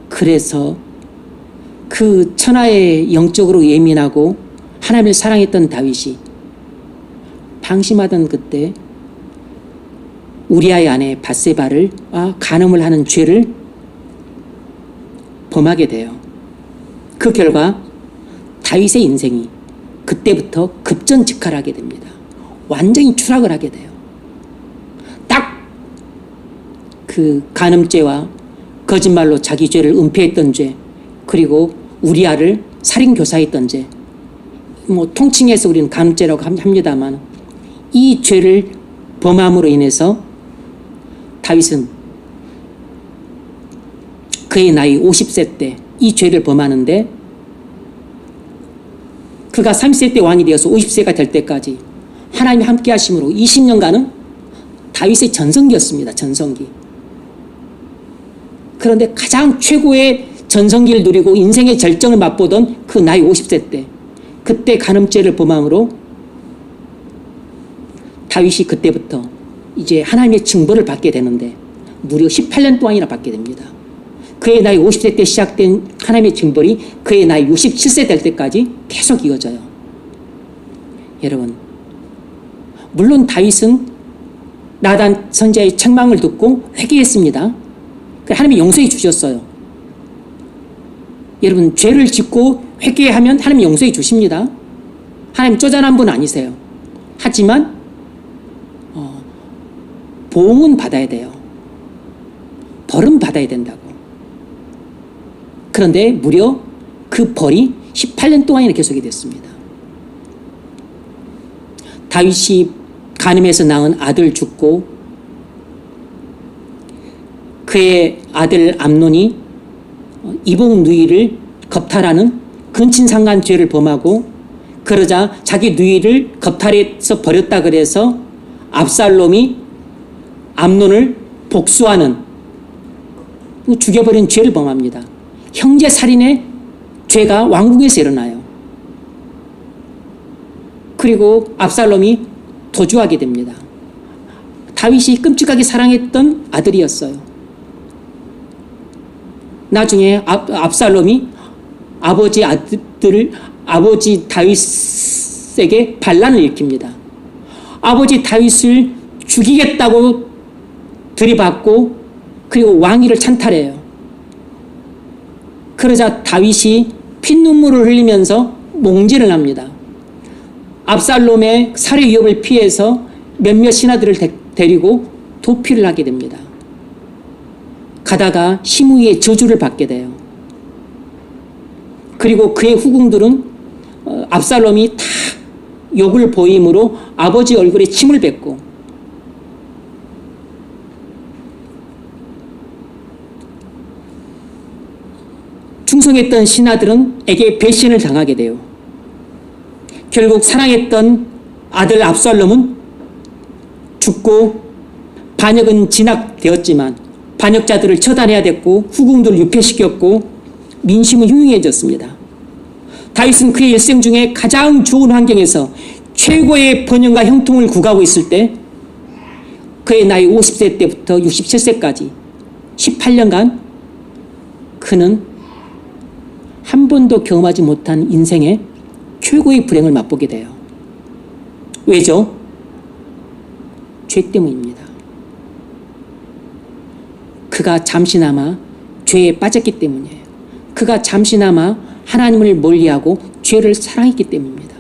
그래서 그 천하에 영적으로 예민하고 하나님을 사랑했던 다윗이 방심하던 그때 우리아의 아내 밧세바를 간음을 하는 죄를 범하게 돼요. 그 결과 다윗의 인생이 그때부터 급전직하하게 됩니다. 완전히 추락을 하게 돼요. 딱 그 간음죄와 거짓말로 자기 죄를 은폐했던 죄, 그리고 우리아를 살인교사했던 죄, 통칭해서 우리는 간음죄라고 합니다만, 이 죄를 범함으로 인해서 다윗은 그의 나이 50세 때 이 죄를 범하는데, 그가 30세 때 왕이 되어서 50세가 될 때까지 하나님이 함께 하심으로 20년간은 다윗의 전성기였습니다. 전성기. 그런데 가장 최고의 전성기를 누리고 인생의 절정을 맛보던 그 나이 50세 때, 그때 간음죄를 범함으로 다윗이 그때부터 이제 하나님의 징벌을 받게 되는데 무려 18년 동안이나 받게 됩니다. 그의 나이 50세 때 시작된 하나님의 징벌이 그의 나이 67세 될 때까지 계속 이어져요. 여러분, 물론 다윗은 나단 선지자의 책망을 듣고 회개했습니다. 하나님이 용서해 주셨어요. 여러분, 죄를 짓고 회개하면 하나님이 용서해 주십니다. 하나님 쪼잔한 분 아니세요. 하지만 보응은 받아야 돼요. 벌은 받아야 된다고. 그런데 무려 그 벌이 18년 동안이나 계속이 됐습니다. 다윗이 간음해서 낳은 아들 죽고, 그의 아들 암논이 이복 누이를 겁탈하는 근친상간 죄를 범하고, 그러자 자기 누이를 겁탈해서 버렸다 그래서 압살롬이 암논을 복수하는, 죽여버린 죄를 범합니다. 형제 살인의 죄가 왕궁에서 일어나요. 그리고 압살롬이 도주하게 됩니다. 다윗이 끔찍하게 사랑했던 아들이었어요. 나중에 압살롬이 아버지 다윗에게 반란을 일으킵니다. 아버지 다윗을 죽이겠다고 들이받고, 그리고 왕위를 찬탈해요. 그러자 다윗이 피눈물을 흘리면서 몽진을 합니다. 압살롬의 살해 위협을 피해서 몇몇 신하들을 데리고 도피를 하게 됩니다. 가다가 시므이의 저주를 받게 돼요. 그리고 그의 후궁들은 압살롬이 다 욕을 보임으로 아버지 얼굴에 침을 뱉고, 충성했던 신하들에게 배신을 당하게 돼요. 결국 사랑했던 아들 압살롬은 죽고, 반역은 진압되었지만 반역자들을 처단해야 됐고, 후궁들을 유폐시켰고, 민심은 흉흉해졌습니다. 다윗은 그의 일생 중에 가장 좋은 환경에서 최고의 번영과 형통을 구가하고 있을 때, 그의 나이 50세 때부터 67세까지 18년간 그는 한 번도 경험하지 못한 인생의 최고의 불행을 맛보게 돼요. 왜죠? 죄 때문입니다. 그가 잠시나마 죄에 빠졌기 때문이에요. 그가 잠시나마 하나님을 멀리하고 죄를 사랑했기 때문입니다.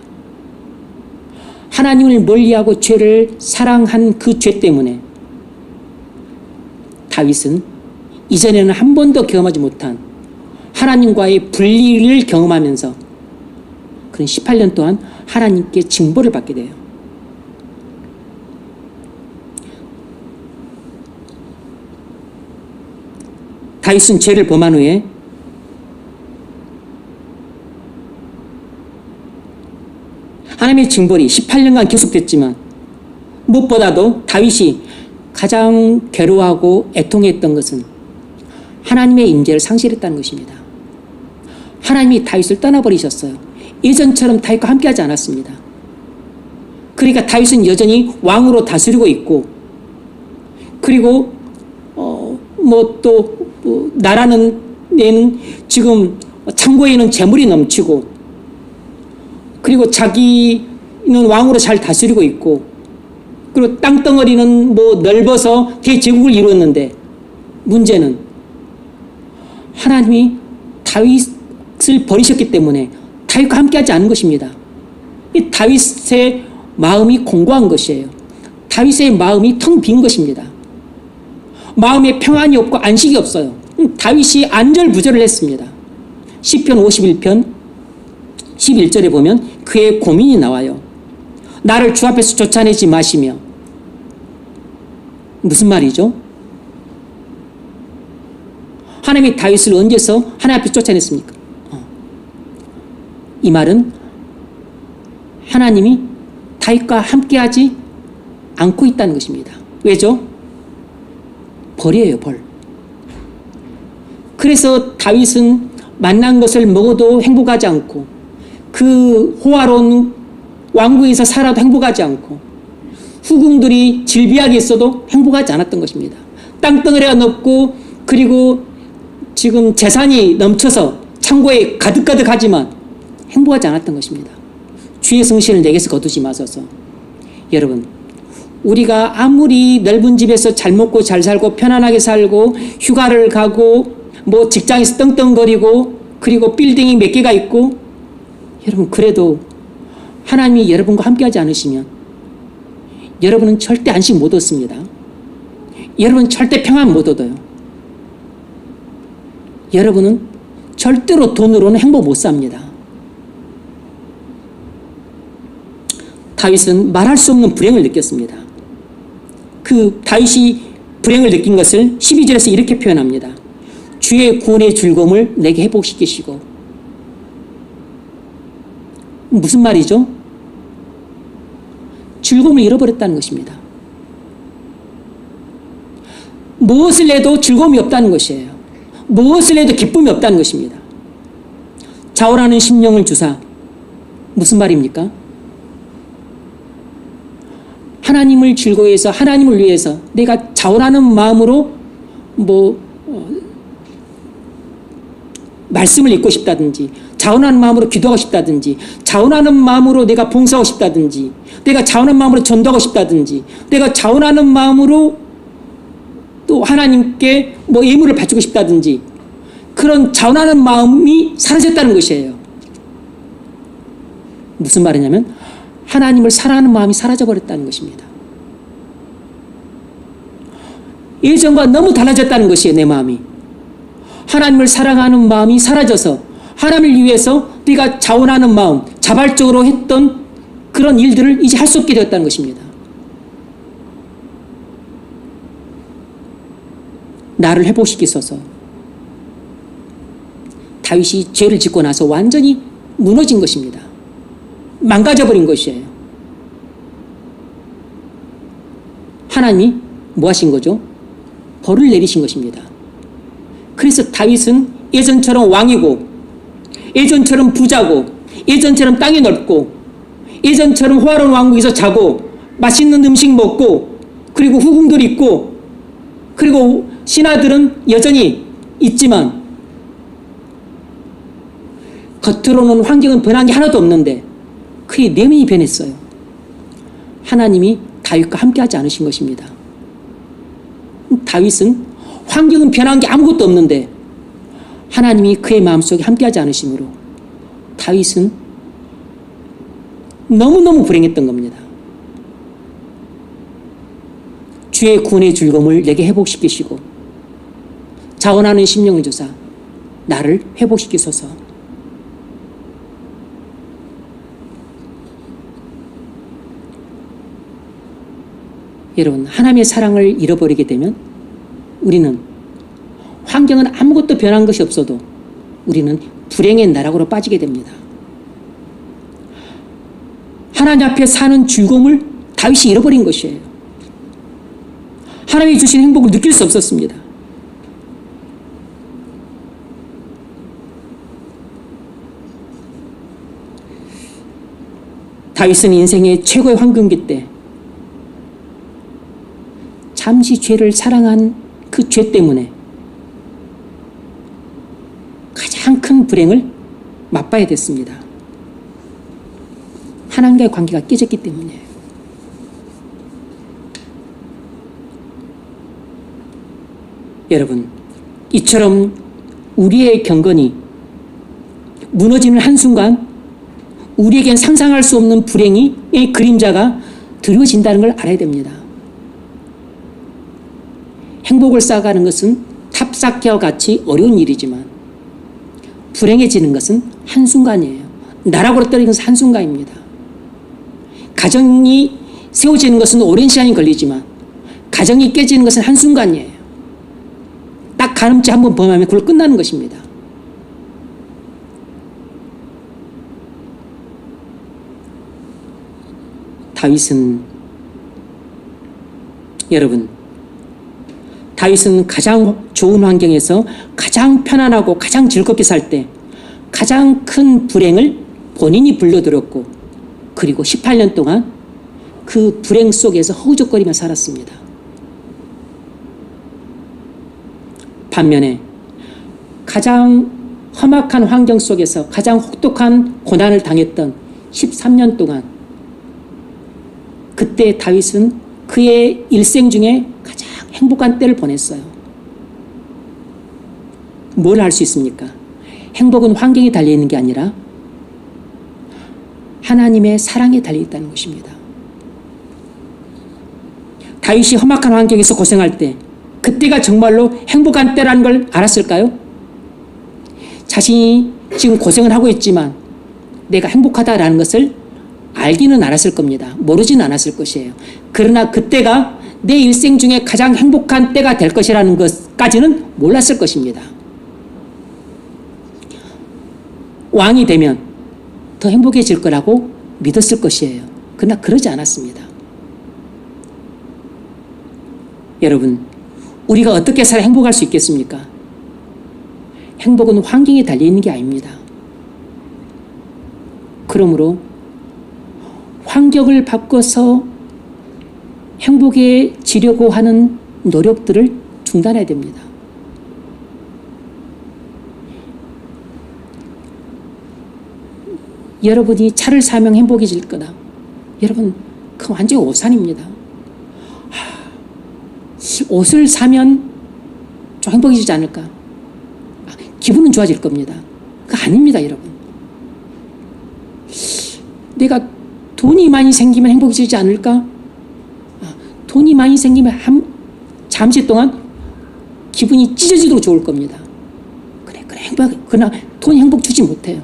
하나님을 멀리하고 죄를 사랑한 그 죄 때문에 다윗은 이전에는 한 번도 경험하지 못한 하나님과의 분리를 경험하면서 그는 18년 동안 하나님께 징벌을 받게 돼요. 다윗은 죄를 범한 후에 하나님의 징벌이 18년간 계속됐지만, 무엇보다도 다윗이 가장 괴로워하고 애통했던 것은 하나님의 임재를 상실했다는 것입니다. 하나님이 다윗을 떠나버리셨어요. 예전처럼 다윗과 함께하지 않았습니다. 그러니까 다윗은 여전히 왕으로 다스리고 있고, 그리고 나라는 지금 창고에는 재물이 넘치고, 그리고 자기는 왕으로 잘 다스리고 있고, 그리고 땅덩어리는 뭐 넓어서 대제국을 이루었는데 문제는 하나님이 다윗을 버리셨기 때문에 다윗과 함께하지 않은 것입니다. 이 다윗의 마음이 공고한 것이에요. 다윗의 마음이 텅 빈 것입니다. 마음에 평안이 없고 안식이 없어요. 다윗이 안절부절을 했습니다. 시편 51편 11절에 보면 그의 고민이 나와요. 나를 주 앞에서 쫓아내지 마시며. 무슨 말이죠? 하나님이 다윗을 언제서 하나님 앞에 쫓아냈습니까? 이 말은 하나님이 다윗과 함께하지 않고 있다는 것입니다. 왜죠? 벌이에요, 벌. 그래서 다윗은 만난 것을 먹어도 행복하지 않고 그 호화로운 왕궁에서 살아도 행복하지 않고 후궁들이 질비하게 있어도 행복하지 않았던 것입니다. 땅덩어리가 넓고 그리고 지금 재산이 넘쳐서 창고에 가득가득하지만 행복하지 않았던 것입니다. 주의 성신을 내게서 거두지 마소서. 여러분, 우리가 아무리 넓은 집에서 잘 먹고 잘 살고 편안하게 살고 휴가를 가고 뭐 직장에서 떵떵거리고 그리고 빌딩이 몇 개가 있고 여러분 그래도 하나님이 여러분과 함께하지 않으시면 여러분은 절대 안식 못 얻습니다. 여러분은 절대 평안 못 얻어요. 여러분은 절대로 돈으로는 행복 못 삽니다. 다윗은 말할 수 없는 불행을 느꼈습니다. 그 다윗이 불행을 느낀 것을 12절에서 이렇게 표현합니다. 주의 구원의 즐거움을 내게 회복시키시고. 무슨 말이죠? 즐거움을 잃어버렸다는 것입니다. 무엇을 해도 즐거움이 없다는 것이에요. 무엇을 해도 기쁨이 없다는 것입니다. 자원하는 심령을 주사. 무슨 말입니까? 하나님을 즐거워해서 하나님을 위해서 내가 자원하는 마음으로 말씀을 읽고 싶다든지 자원하는 마음으로 기도하고 싶다든지 자원하는 마음으로 내가 봉사하고 싶다든지 내가 자원하는 마음으로 전도하고 싶다든지 내가 자원하는 마음으로 또 하나님께 예물을 바치고 싶다든지 그런 자원하는 마음이 사라졌다는 것이에요. 무슨 말이냐면 하나님을 사랑하는 마음이 사라져버렸다는 것입니다. 예전과 너무 달라졌다는 것이에요. 내 마음이. 하나님을 사랑하는 마음이 사라져서 하나님을 위해서 네가 자원하는 마음, 자발적으로 했던 그런 일들을 이제 할 수 없게 되었다는 것입니다. 나를 회복시키소서. 다윗이 죄를 짓고 나서 완전히 무너진 것입니다. 망가져버린 것이에요. 하나님이 뭐 하신 거죠? 벌을 내리신 것입니다. 그래서 다윗은 예전처럼 왕이고 예전처럼 부자고 예전처럼 땅이 넓고 예전처럼 호화로운 왕국에서 자고 맛있는 음식 먹고 그리고 후궁들 있고 그리고 신하들은 여전히 있지만 겉으로는 환경은 변한 게 하나도 없는데 그의 내면이 변했어요. 하나님이 다윗과 함께하지 않으신 것입니다. 다윗은 환경은 변한 게 아무것도 없는데 하나님이 그의 마음속에 함께하지 않으심으로 다윗은 너무너무 불행했던 겁니다. 주의 구원의 즐거움을 내게 회복시키시고 자원하는 심령을 주사 나를 회복시키소서. 여러분, 하나님의 사랑을 잃어버리게 되면 우리는 환경은 아무것도 변한 것이 없어도 우리는 불행의 나락으로 빠지게 됩니다. 하나님 앞에 사는 즐거움을 다윗이 잃어버린 것이에요. 하나님이 주신 행복을 느낄 수 없었습니다. 다윗은 인생의 최고의 황금기 때 잠시 죄를 사랑한 그 죄 때문에 가장 큰 불행을 맛봐야 됐습니다. 하나님과의 관계가 깨졌기 때문이에요. 여러분, 이처럼 우리의 경건이 무너지는 한순간 우리에겐 상상할 수 없는 불행의 그림자가 드리워진다는 걸 알아야 됩니다. 행복을 쌓아가는 것은 탑쌓기와 같이 어려운 일이지만 불행해지는 것은 한순간이에요. 나락으로 떨어지는 것은 한순간입니다. 가정이 세워지는 것은 오랜 시간이 걸리지만 가정이 깨지는 것은 한순간이에요. 딱 가늠죄 한번 범하면 그걸 끝나는 것입니다. 다윗은, 여러분, 다윗은 가장 좋은 환경에서 가장 편안하고 가장 즐겁게 살 때 가장 큰 불행을 본인이 불러들였고, 그리고 18년 동안 그 불행 속에서 허우적거리며 살았습니다. 반면에 가장 험악한 환경 속에서 가장 혹독한 고난을 당했던 13년 동안, 그때 다윗은 그의 일생 중에 가장 행복한 때를 보냈어요. 뭘 할 수 있습니까? 행복은 환경에 달려있는 게 아니라 하나님의 사랑에 달려있다는 것입니다. 다윗이 험악한 환경에서 고생할 때 그때가 정말로 행복한 때라는 걸 알았을까요? 자신이 지금 고생을 하고 있지만 내가 행복하다라는 것을 알기는 알았을 겁니다. 모르지는 않았을 것이에요. 그러나 그때가 내 일생 중에 가장 행복한 때가 될 것이라는 것까지는 몰랐을 것입니다. 왕이 되면 더 행복해질 거라고 믿었을 것이에요. 그러나 그러지 않았습니다. 여러분, 우리가 어떻게 살아 행복할 수 있겠습니까? 행복은 환경에 달려있는 게 아닙니다. 그러므로 환경을 바꿔서 행복해지려고 하는 노력들을 중단해야 됩니다. 여러분이 차를 사면 행복해질 거다. 여러분, 그건 완전히 오산입니다. 옷을 사면 좀 행복해지지 않을까? 기분은 좋아질 겁니다. 그거 아닙니다, 여러분. 내가 돈이 많이 생기면 행복해지지 않을까? 돈이 많이 생기면 잠시 동안 기분이 찢어지도록 좋을 겁니다. 그래, 그러나 돈이 행복 주지 못해요.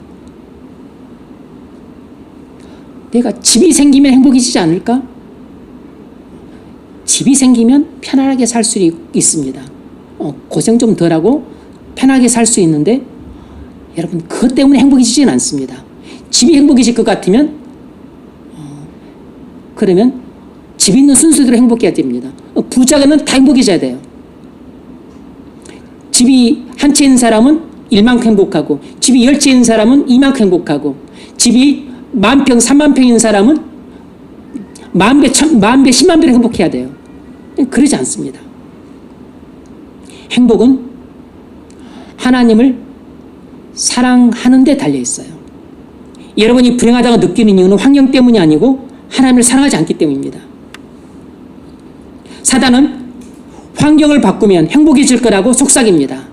내가 집이 생기면 행복해지지 않을까? 집이 생기면 편안하게 살 수 있습니다. 고생 좀 덜하고 편하게 살 수 있는데 여러분, 그것 때문에 행복해지지는 않습니다. 집이 행복해질 것 같으면 그러면 집 있는 순서대로 행복해야 됩니다. 부자는 다 행복해져야 돼요. 집이 한 채 있는 사람은 1만큼 행복하고, 집이 10채 있는 사람은 2만큼 행복하고, 집이 10,000평, 30,000평 있는 사람은 10,000배, 10,000배, 100,000배로 행복해야 돼요. 그러지 않습니다. 행복은 하나님을 사랑하는 데 달려있어요. 여러분이 불행하다고 느끼는 이유는 환경 때문이 아니고 하나님을 사랑하지 않기 때문입니다. 사단은 환경을 바꾸면 행복해질 거라고 속삭입니다.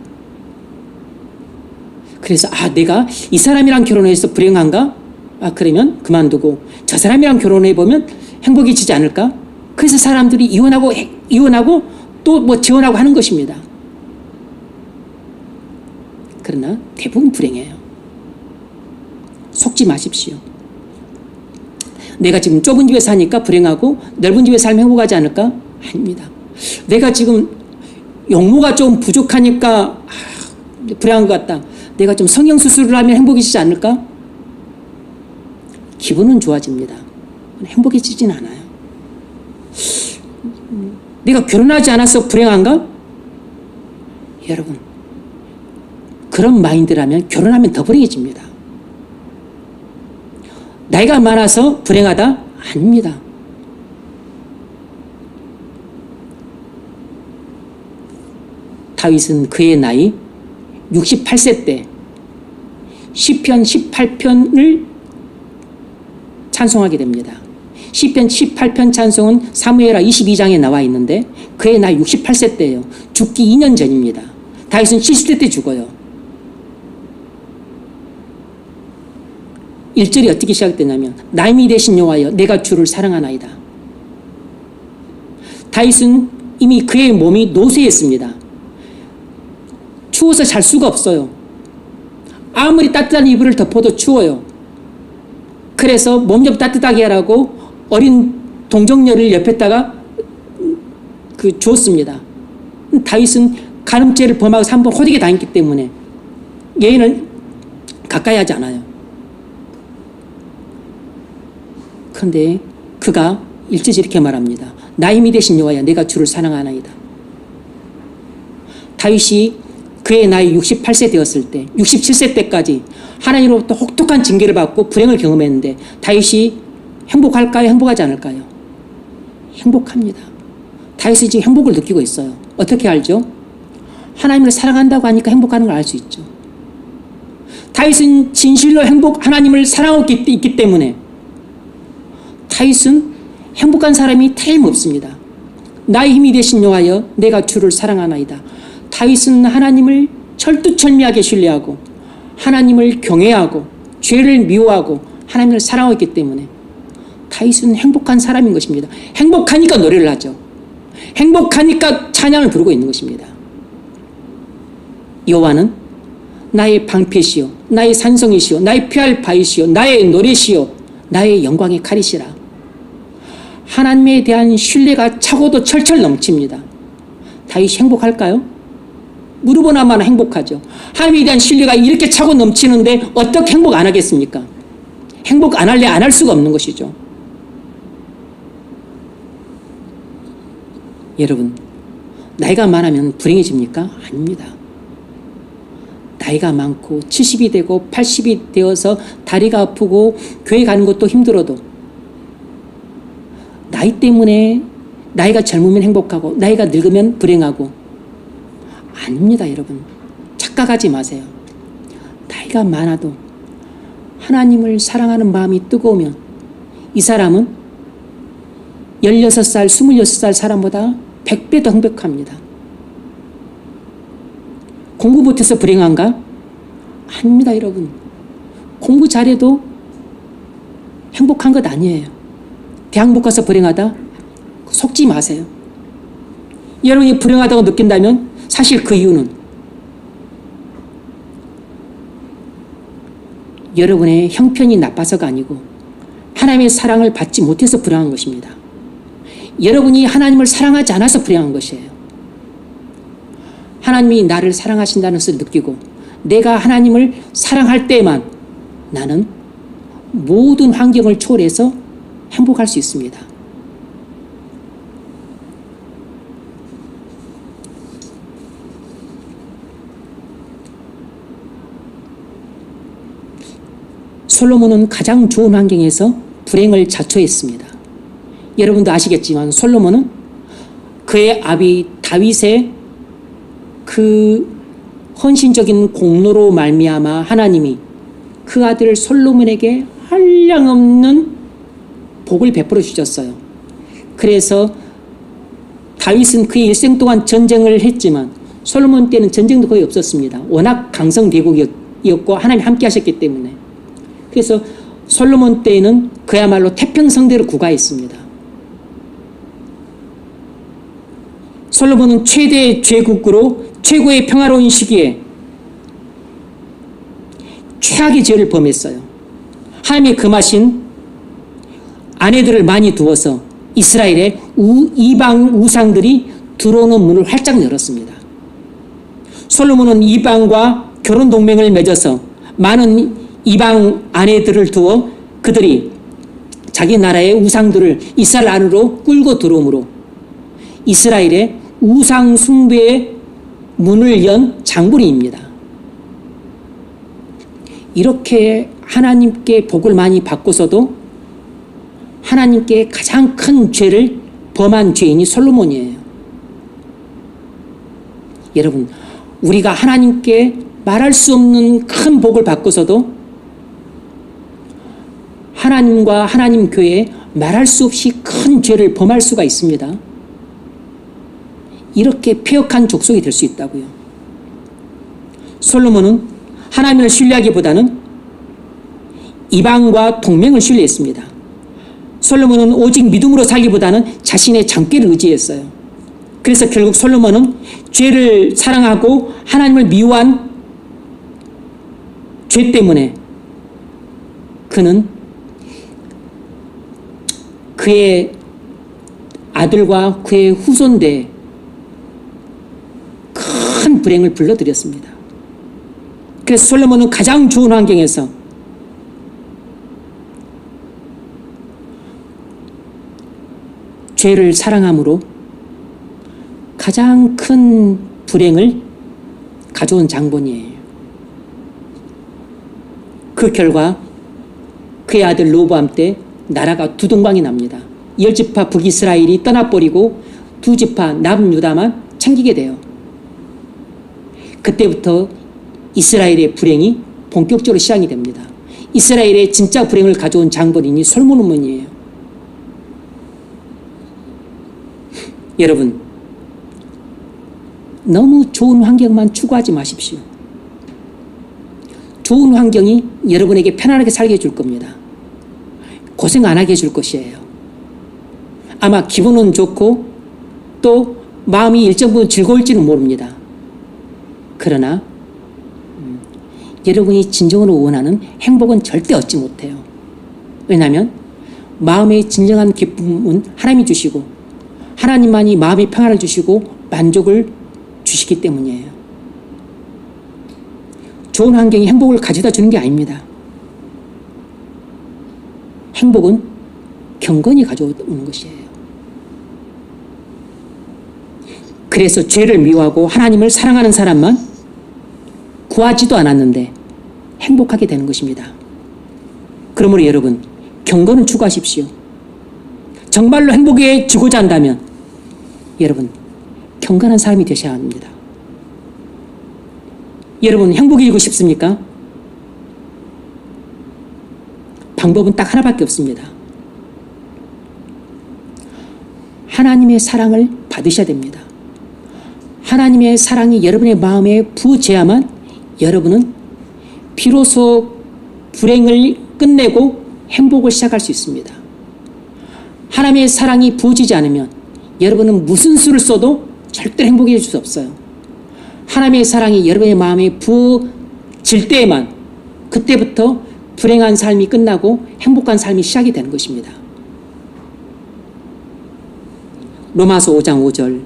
그래서 내가 이 사람이랑 결혼해서 불행한가? 그러면 그만두고 저 사람이랑 결혼해보면 행복해지지 않을까? 그래서 사람들이 이혼하고 또 뭐 재혼하고 하는 것입니다. 그러나 대부분 불행해요. 속지 마십시오. 내가 지금 좁은 집에 사니까 불행하고 넓은 집에 살면 행복하지 않을까? 아닙니다. 내가 지금 용모가 좀 부족하니까 불행한 것 같다. 내가 좀 성형수술을 하면 행복해지지 않을까? 기분은 좋아집니다. 행복해지진 않아요. 내가 결혼하지 않아서 불행한가? 여러분, 그런 마인드라면 결혼하면 더 불행해집니다. 나이가 많아서 불행하다? 아닙니다. 다윗은 그의 나이 68세 때 시편 18편을 찬송하게 됩니다. 시편 18편 찬송은 사무엘하 22장에 나와 있는데 그의 나이 68세 때예요. 죽기 2년 전입니다. 다윗은 70세 때 죽어요. 1절이 어떻게 시작되냐면 나임이 되신 여호와여 내가 주를 사랑하나이다. 다윗은 이미 그의 몸이 노쇠했습니다. 추워서 잘 수가 없어요. 아무리 따뜻한 이불을 덮어도 추워요. 그래서 몸 좀 따뜻하게 하라고 어린 동정녀를 옆에다가 주었습니다. 다윗은 간음죄를 범하고 3번 호되게 당했기 때문에 여인을 가까이 하지 않아요. 그런데 그가 1절에 이렇게 말합니다. 나임이 되신 여호와야 내가 주를 사랑하나이다. 다윗이 그의 나이 68세 되었을 때 67세 때까지 하나님으로부터 혹독한 징계를 받고 불행을 경험했는데 다윗이 행복할까요? 행복하지 않을까요? 행복합니다. 다윗이 지금 행복을 느끼고 있어요. 어떻게 알죠? 하나님을 사랑한다고 하니까 행복하는 걸 알 수 있죠. 다윗은 진실로 하나님을 사랑하고 있기 때문에 다윗은 행복한 사람이 틀림없습니다. 나의 힘이 되신 여호와여 내가 주를 사랑하나이다. 다윗은 하나님을 철두철미하게 신뢰하고 하나님을 경외하고 죄를 미워하고 하나님을 사랑하고 있기 때문에 다윗은 행복한 사람인 것입니다. 행복하니까 노래를 하죠. 행복하니까 찬양을 부르고 있는 것입니다. 여호와는 나의 방패시요 나의 산성이시요 나의 피할 바위시요 나의 노래시요 나의 영광의 칼이시라. 하나님에 대한 신뢰가 차고도 철철 넘칩니다. 다윗이 행복할까요? 물어보나마나 행복하죠. 하나님에 대한 신뢰가 이렇게 차고 넘치는데 어떻게 행복 안 하겠습니까? 행복 안 할래 안 할 수가 없는 것이죠. 여러분, 나이가 많으면 불행해집니까? 아닙니다. 나이가 많고 70이 되고 80이 되어서 다리가 아프고 교회 가는 것도 힘들어도 나이 때문에 나이가 젊으면 행복하고 나이가 늙으면 불행하고 아닙니다. 여러분, 착각하지 마세요. 나이가 많아도 하나님을 사랑하는 마음이 뜨거우면 이 사람은 16살, 26살 사람보다 100배 더 행복합니다. 공부 못해서 불행한가? 아닙니다. 여러분, 공부 잘해도 행복한 것 아니에요. 대학 못 가서 불행하다? 속지 마세요. 여러분이 불행하다고 느낀다면 사실 그 이유는 여러분의 형편이 나빠서가 아니고 하나님의 사랑을 받지 못해서 불행한 것입니다. 여러분이 하나님을 사랑하지 않아서 불행한 것이에요. 하나님이 나를 사랑하신다는 것을 느끼고 내가 하나님을 사랑할 때만 나는 모든 환경을 초월해서 행복할 수 있습니다. 솔로몬은 가장 좋은 환경에서 불행을 자초했습니다. 여러분도 아시겠지만 솔로몬은 그의 아비 다윗의 그 헌신적인 공로로 말미암아 하나님이 그 아들 솔로몬에게 한량없는 복을 베풀어 주셨어요. 그래서 다윗은 그의 일생 동안 전쟁을 했지만 솔로몬 때는 전쟁도 거의 없었습니다. 워낙 강성 대국이었고 하나님이 함께 하셨기 때문에. 그래서 솔로몬 때에는 그야말로 태평성대로 구가했습니다. 솔로몬은 최대의 제국으로 최고의 평화로운 시기에 최악의 죄를 범했어요. 하나님이 금하신 아내들을 많이 두어서 이스라엘의 이방 우상들이 들어오는 문을 활짝 열었습니다. 솔로몬은 이방과 결혼 동맹을 맺어서 많은 이방 아내들을 두어 그들이 자기 나라의 우상들을 이스라엘 안으로 끌고 들어오므로 이스라엘의 우상 숭배의 문을 연 장본인입니다. 이렇게 하나님께 복을 많이 받고서도 하나님께 가장 큰 죄를 범한 죄인이 솔로몬이에요. 여러분, 우리가 하나님께 말할 수 없는 큰 복을 받고서도 하나님과 하나님 교회에 말할 수 없이 큰 죄를 범할 수가 있습니다. 이렇게 폐역한 족속이 될 수 있다고요. 솔로몬은 하나님을 신뢰하기보다는 이방과 동맹을 신뢰했습니다. 솔로몬은 오직 믿음으로 살기보다는 자신의 장기를 의지했어요. 그래서 결국 솔로몬은 죄를 사랑하고 하나님을 미워한 죄 때문에 그는 그의 아들과 그의 후손대에 큰 불행을 불러들였습니다. 그래서 솔로몬은 가장 좋은 환경에서 죄를 사랑함으로 가장 큰 불행을 가져온 장본이에요. 그 결과 그의 아들 로보암 때 나라가 두동강이 납니다. 10지파 북이스라엘이 떠나버리고 2지파 남유다만 챙기게 돼요. 그때부터 이스라엘의 불행이 본격적으로 시작이 됩니다. 이스라엘의 진짜 불행을 가져온 장본인이 솔로몬이에요. 여러분, 너무 좋은 환경만 추구하지 마십시오. 좋은 환경이 여러분에게 편안하게 살게 해줄 겁니다. 고생 안 하게 해줄 것이에요. 아마 기분은 좋고 또 마음이 일정 부분 즐거울지는 모릅니다. 그러나 여러분이 진정으로 원하는 행복은 절대 얻지 못해요. 왜냐하면 마음의 진정한 기쁨은 하나님이 주시고 하나님만이 마음의 평안을 주시고 만족을 주시기 때문이에요. 좋은 환경이 행복을 가져다 주는 게 아닙니다. 행복은 경건이 가져오는 것이에요. 그래서 죄를 미워하고 하나님을 사랑하는 사람만 구하지도 않았는데 행복하게 되는 것입니다. 그러므로 여러분, 경건을 추구하십시오. 정말로 행복해지고자 한다면 여러분, 경건한 사람이 되셔야 합니다. 여러분, 행복해지고 싶습니까? 방법은 딱 하나밖에 없습니다. 하나님의 사랑을 받으셔야 됩니다. 하나님의 사랑이 여러분의 마음에 부어져야만 여러분은 비로소 불행을 끝내고 행복을 시작할 수 있습니다. 하나님의 사랑이 부어지지 않으면 여러분은 무슨 수를 써도 절대로 행복해질 수 없어요. 하나님의 사랑이 여러분의 마음에 부어질 때에만 그때부터 불행한 삶이 끝나고 행복한 삶이 시작이 되는 것입니다. 로마서 5장 5절,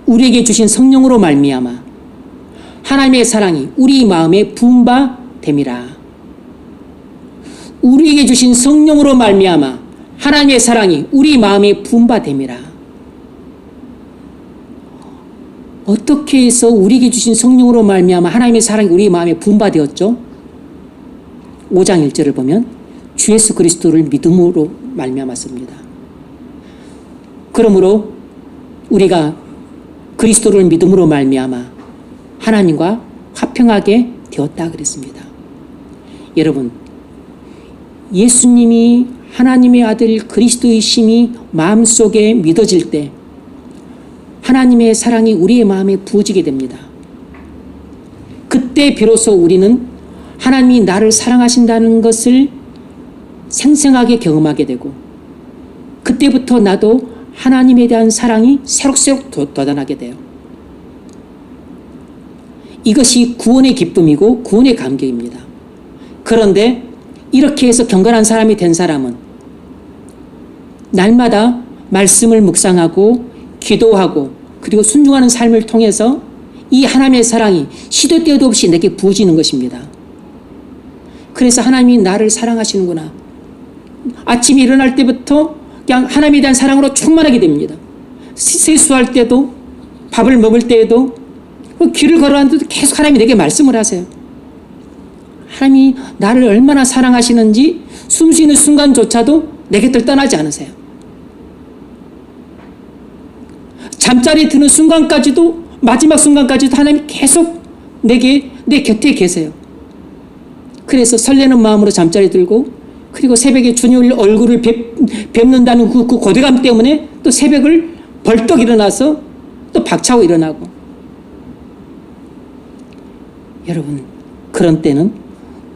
우리에게 주신 성령으로 말미암아 하나님의 사랑이 우리 마음에 부은 바 됨이라. 우리에게 주신 성령으로 말미암아 하나님의 사랑이 우리 마음에 부은 바 됨이라. 어떻게 해서 우리에게 주신 성령으로 말미암아 하나님의 사랑이 우리 마음에 부은 바 되었죠? 5장 1절을 보면 주 예수 그리스도를 믿음으로 말미암았습니다. 그러므로 우리가 그리스도를 믿음으로 말미암아 하나님과 화평하게 되었다 그랬습니다. 여러분, 예수님이 하나님의 아들 그리스도이심이 마음속에 믿어질 때 하나님의 사랑이 우리의 마음에 부어지게 됩니다. 그때 비로소 우리는 하나님이 나를 사랑하신다는 것을 생생하게 경험하게 되고 그때부터 나도 하나님에 대한 사랑이 새록새록 돋아나게 돼요. 이것이 구원의 기쁨이고 구원의 감격입니다. 그런데 이렇게 해서 경건한 사람이 된 사람은 날마다 말씀을 묵상하고 기도하고 그리고 순종하는 삶을 통해서 이 하나님의 사랑이 시도 때도 없이 내게 부어지는 것입니다. 그래서 하나님이 나를 사랑하시는구나. 아침에 일어날 때부터 그냥 하나님에 대한 사랑으로 충만하게 됩니다. 세수할 때도 밥을 먹을 때에도 길을 걸어가는데도 계속 하나님이 내게 말씀을 하세요. 하나님이 나를 얼마나 사랑하시는지 숨 쉬는 순간조차도 내 곁을 떠나지 않으세요. 잠자리에 드는 순간까지도 마지막 순간까지도 하나님이 계속 내 곁에 계세요. 그래서 설레는 마음으로 잠자리 들고 그리고 새벽에 주님 얼굴을 뵙는다는 그 고대감 때문에 또 새벽을 벌떡 일어나서 또 박차고 일어나고. 여러분, 그런 때는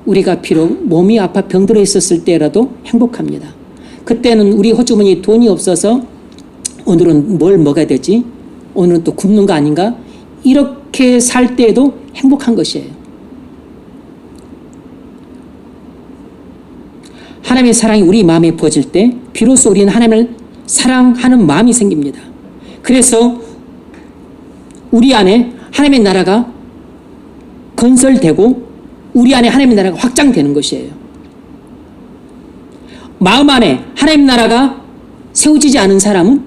우리가 비록 몸이 아파 병들어 있었을 때라도 행복합니다. 그때는 우리 호주머니 돈이 없어서 오늘은 뭘 먹어야 되지? 오늘은 또 굶는 거 아닌가? 이렇게 살 때에도 행복한 것이에요. 하나님의 사랑이 우리 마음에 부어질 때 비로소 우리는 하나님을 사랑하는 마음이 생깁니다. 그래서 우리 안에 하나님의 나라가 건설되고 우리 안에 하나님의 나라가 확장되는 것이에요. 마음 안에 하나님 나라가 세워지지 않은 사람은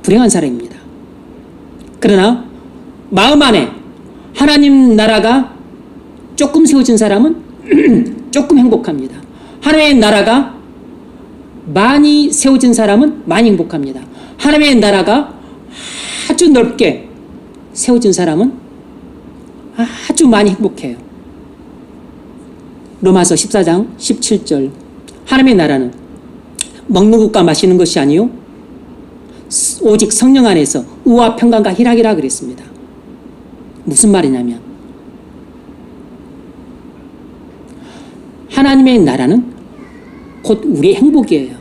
불행한 사람입니다. 그러나 마음 안에 하나님 나라가 조금 세워진 사람은 조금 행복합니다. 하나님의 나라가 많이 세워진 사람은 많이 행복합니다. 하나님의 나라가 아주 넓게 세워진 사람은 아주 많이 행복해요. 로마서 14장 17절 하나님의 나라는 먹는 것과 마시는 것이 아니요 오직 성령 안에서 의와 평강과 희락이라 그랬습니다. 무슨 말이냐면 하나님의 나라는 곧 우리의 행복이에요.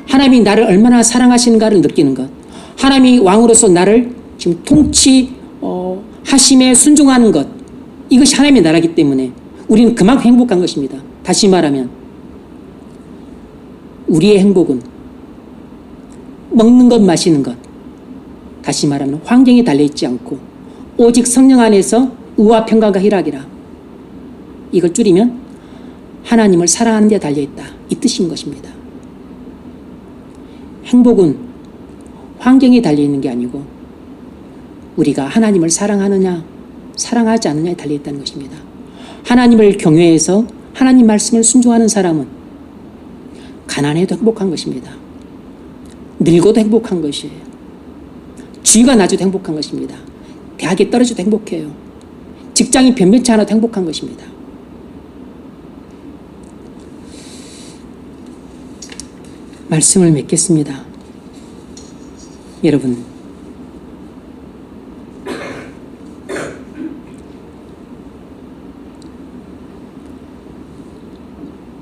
하나님이 나를 얼마나 사랑하시는가를 느끼는 것, 하나님이 왕으로서 나를 지금 통치하심에 순종하는 것, 이것이 하나님의 나라이기 때문에 우리는 그만큼 행복한 것입니다. 다시 말하면 우리의 행복은 먹는 것, 마시는 것, 다시 말하면 환경에 달려있지 않고 오직 성령 안에서 의와 평강과 희락이라. 이걸 줄이면 하나님을 사랑하는 데 달려있다, 이 뜻인 것입니다. 행복은 환경에 달려있는 게 아니고 우리가 하나님을 사랑하느냐 사랑하지 않느냐에 달려있다는 것입니다. 하나님을 경외해서 하나님 말씀을 순종하는 사람은 가난해도 행복한 것입니다. 늙어도 행복한 것이에요. 쥐가 나줘도 행복한 것입니다. 대학에 떨어져도 행복해요. 직장이 변변치 않아도 행복한 것입니다. 말씀을 맺겠습니다. 여러분,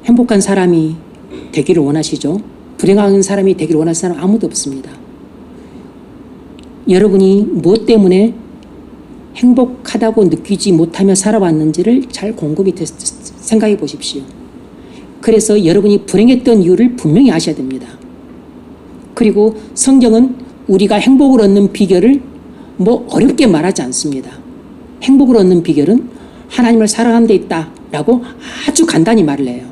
행복한 사람이 되기를 원하시죠? 불행한 사람이 되기를 원하는 사람 아무도 없습니다. 여러분이 무엇 때문에 행복하다고 느끼지 못하며 살아왔는지를 잘 곰곰이 생각해 보십시오. 그래서 여러분이 불행했던 이유를 분명히 아셔야 됩니다. 그리고 성경은 우리가 행복을 얻는 비결을 어렵게 말하지 않습니다. 행복을 얻는 비결은 하나님을 사랑하는 데 있다라고 아주 간단히 말을 해요.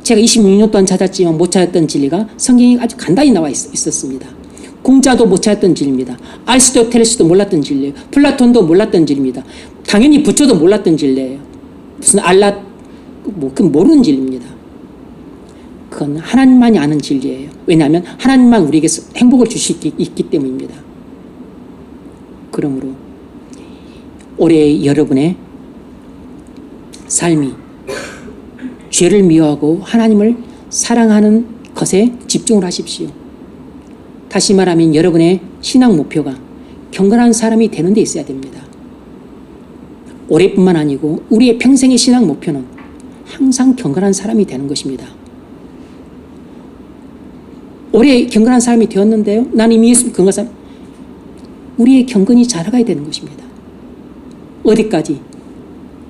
제가 26년 동안 찾았지만 못 찾았던 진리가 성경에 아주 간단히 나와 있었습니다. 공자도 못 찾았던 진리입니다. 아리스토텔레스도 몰랐던 진리예요. 플라톤도 몰랐던 진리입니다. 당연히 부처도 몰랐던 진리예요. 무슨 그건 모르는 진리입니다. 그건 하나님만이 아는 진리예요. 왜냐하면 하나님만 우리에게 행복을 주실 수 있기 때문입니다. 그러므로 올해 여러분의 삶이 죄를 미워하고 하나님을 사랑하는 것에 집중을 하십시오. 다시 말하면 여러분의 신앙 목표가 경건한 사람이 되는 데 있어야 됩니다. 올해뿐만 아니고 우리의 평생의 신앙 목표는 항상 경건한 사람이 되는 것입니다. 올해 경건한 사람이 되었는데요, 나는 이미 예수 경건한 사람, 우리의 경건이 자라가야 되는 것입니다. 어디까지?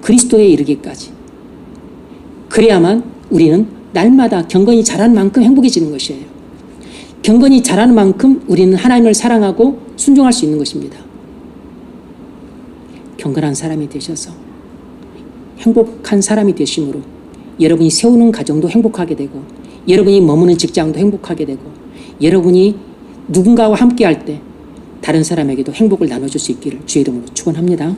그리스도에 이르기까지. 그래야만 우리는 날마다 경건이 자라는 만큼 행복해지는 것이에요. 경건이 자라는 만큼 우리는 하나님을 사랑하고 순종할 수 있는 것입니다. 경건한 사람이 되셔서 행복한 사람이 되심으로 여러분이 세우는 가정도 행복하게 되고 여러분이 머무는 직장도 행복하게 되고 여러분이 누군가와 함께할 때 다른 사람에게도 행복을 나눠줄 수 있기를 주의 이름으로 축원합니다.